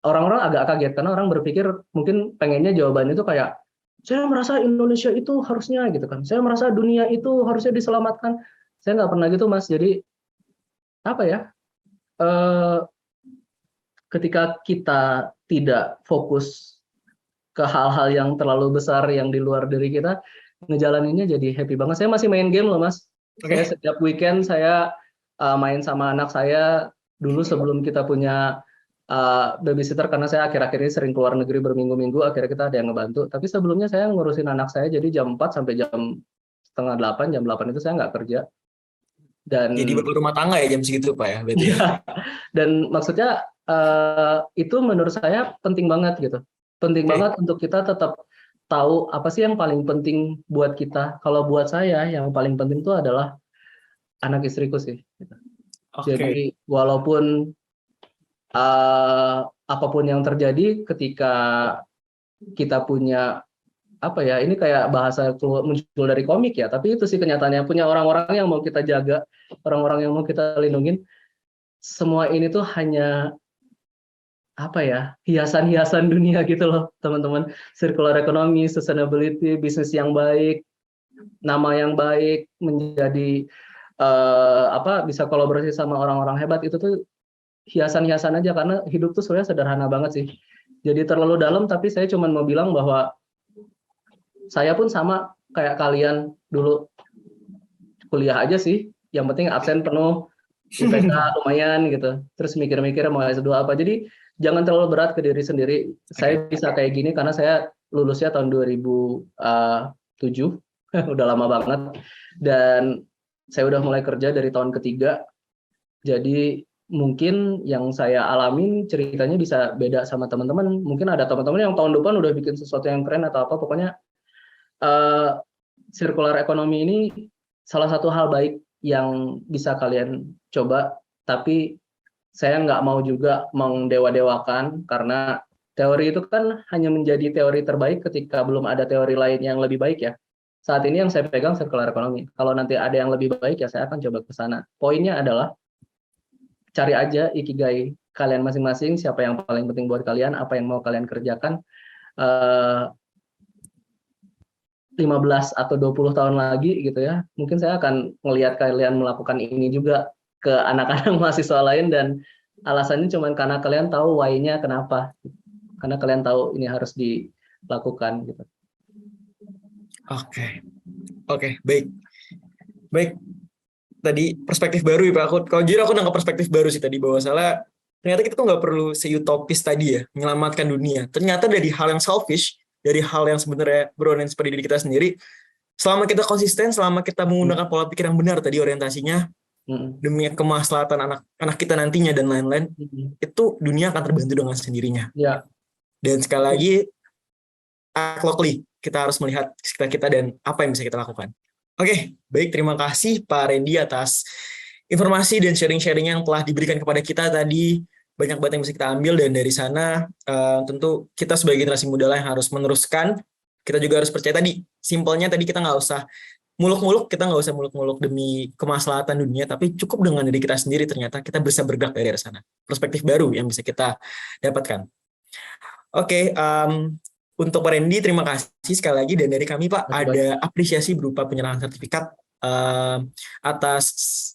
orang-orang agak kaget karena orang berpikir mungkin pengennya jawaban itu kayak, saya merasa Indonesia itu harusnya gitu kan, saya merasa dunia itu harusnya diselamatkan. Saya nggak pernah gitu Mas. Jadi ketika kita tidak fokus ke hal-hal yang terlalu besar yang di luar diri kita, ngejalaninnya jadi happy banget. Saya masih main game loh Mas. Saya setiap weekend saya main sama anak saya. Dulu sebelum kita punya babysitter, karena saya akhir-akhir ini sering keluar negeri berminggu-minggu, akhirnya kita ada yang ngebantu. Tapi sebelumnya saya ngurusin anak saya, jadi jam 4 sampai jam setengah 8, jam 8 itu saya nggak kerja. Dan jadi bapak rumah tangga ya jam segitu Pak ya? Berarti ya. Dan maksudnya itu menurut saya penting banget gitu. Penting banget untuk kita tetap tahu apa sih yang paling penting buat kita. Kalau buat saya yang paling penting itu adalah anak istriku sih. Oke. Jadi walaupun apapun yang terjadi ketika kita punya apa ya, ini kayak bahasa muncul dari komik ya, tapi itu sih kenyataannya, punya orang-orang yang mau kita jaga, orang-orang yang mau kita lindungin. Semua ini tuh hanya apa ya, hiasan-hiasan dunia gitu loh teman-teman. Circular economy, sustainability, bisnis yang baik, nama yang baik, menjadi bisa kolaborasi sama orang-orang hebat, itu tuh hiasan-hiasan aja, karena hidup tuh sebenarnya sederhana banget sih. Jadi terlalu dalam, tapi saya cuma mau bilang bahwa saya pun sama kayak kalian dulu, kuliah aja sih, yang penting absen penuh, IPK lumayan gitu, terus mikir-mikir mau S2 apa. Jadi jangan terlalu berat ke diri sendiri. Saya bisa kayak gini karena saya lulusnya tahun 2007, udah lama banget, dan saya udah mulai kerja dari tahun ketiga. Jadi mungkin yang saya alamin ceritanya bisa beda sama teman-teman. Mungkin ada teman-teman yang tahun depan udah bikin sesuatu yang keren atau apa. Pokoknya circular economy ini salah satu hal baik yang bisa kalian coba. Tapi saya nggak mau juga mengdewa-dewakan, karena teori itu kan hanya menjadi teori terbaik ketika belum ada teori lain yang lebih baik ya. Saat ini yang saya pegang circular economy. Kalau nanti ada yang lebih baik ya saya akan coba ke sana. Poinnya adalah cari aja ikigai kalian masing-masing, siapa yang paling penting buat kalian, apa yang mau kalian kerjakan. 15 atau 20 tahun lagi gitu ya, mungkin saya akan melihat kalian melakukan ini juga ke anak-anak mahasiswa lain, dan alasannya cuma karena kalian tahu why-nya kenapa, karena kalian tahu ini harus dilakukan gitu. Oke, baik. Tadi perspektif baru ya Pak. Kalau jujur aku nangkap perspektif baru sih tadi, bahwa salah ternyata kita tuh nggak perlu seutopis tadi ya, menyelamatkan dunia. Ternyata dari hal yang selfish, dari hal yang sebenarnya berorientasi pada diri kita sendiri, selama kita konsisten, selama kita menggunakan pola pikir yang benar tadi orientasinya, demi kemaslahatan anak kita nantinya dan lain-lain, itu dunia akan terbantu dengan sendirinya. Ya. Dan sekali lagi, act locally, kita harus melihat sekitar kita dan apa yang bisa kita lakukan. Oke, baik, terima kasih Pak Randy atas informasi dan sharing-sharing yang telah diberikan kepada kita tadi. Banyak banget yang bisa kita ambil, dan dari sana tentu kita sebagai generasi muda lah yang harus meneruskan. Kita juga harus percaya tadi, simpelnya tadi kita nggak usah muluk-muluk demi kemaslahatan dunia, tapi cukup dengan diri kita sendiri, ternyata kita bisa bergerak dari sana. Perspektif baru yang bisa kita dapatkan. Oke, untuk Pak Randy, terima kasih sekali lagi, dan dari kami Pak, ada apresiasi berupa penyerahan sertifikat atas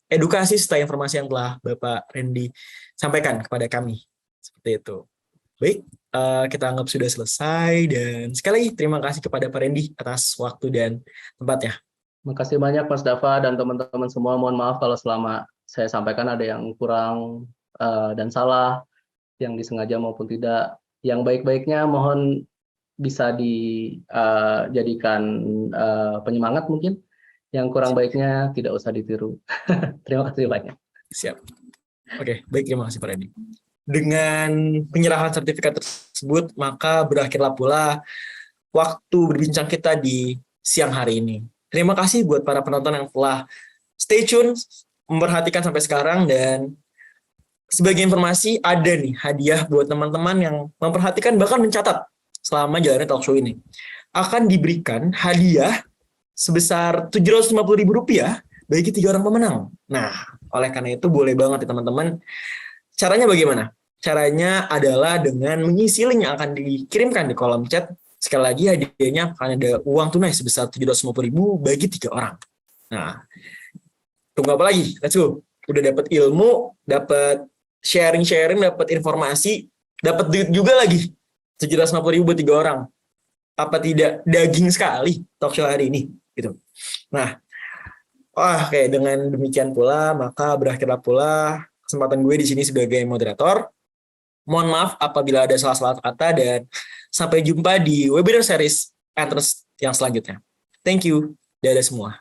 edukasi serta informasi yang telah Bapak Randy sampaikan kepada kami. Seperti itu. Baik, kita anggap sudah selesai, dan sekali lagi terima kasih kepada Pak Randy atas waktu dan tempatnya. Terima kasih banyak Mas Dava dan teman-teman semua. Mohon maaf kalau selama saya sampaikan ada yang kurang dan salah, yang disengaja maupun tidak. Yang baik-baiknya mohon bisa dijadikan penyemangat mungkin. Yang kurang baiknya tidak usah ditiru. Terima kasih banyak. Siap. Oke, baik, terima kasih Pak Randy. Dengan penyerahan sertifikat tersebut, maka berakhirlah pula waktu berbincang kita di siang hari ini. Terima kasih buat para penonton yang telah stay tune, memperhatikan sampai sekarang, dan sebagai informasi ada nih hadiah buat teman-teman yang memperhatikan bahkan mencatat selama jalannya talk show ini. Akan diberikan hadiah sebesar Rp750.000 bagi 3 orang pemenang. Nah, oleh karena itu boleh banget ya teman-teman. Caranya bagaimana? Caranya adalah dengan mengisi link yang akan dikirimkan di kolom chat. Sekali lagi hadiahnya akan ada uang tunai sebesar Rp750.000 bagi 3 orang. Nah, tunggu apa lagi? Let's go. Udah dapat ilmu, dapat sharing-sharing, dapat informasi, dapat duit juga lagi. Rp750.000 buat 3 orang. Apa tidak daging sekali talk show hari ini? Gitu. Nah, oke, dengan demikian pula maka berakhirlah pula kesempatan gue di sini sebagai moderator. Mohon maaf apabila ada salah-salah kata, dan sampai jumpa di webinar series entrance yang selanjutnya. Thank you. Dadah semua.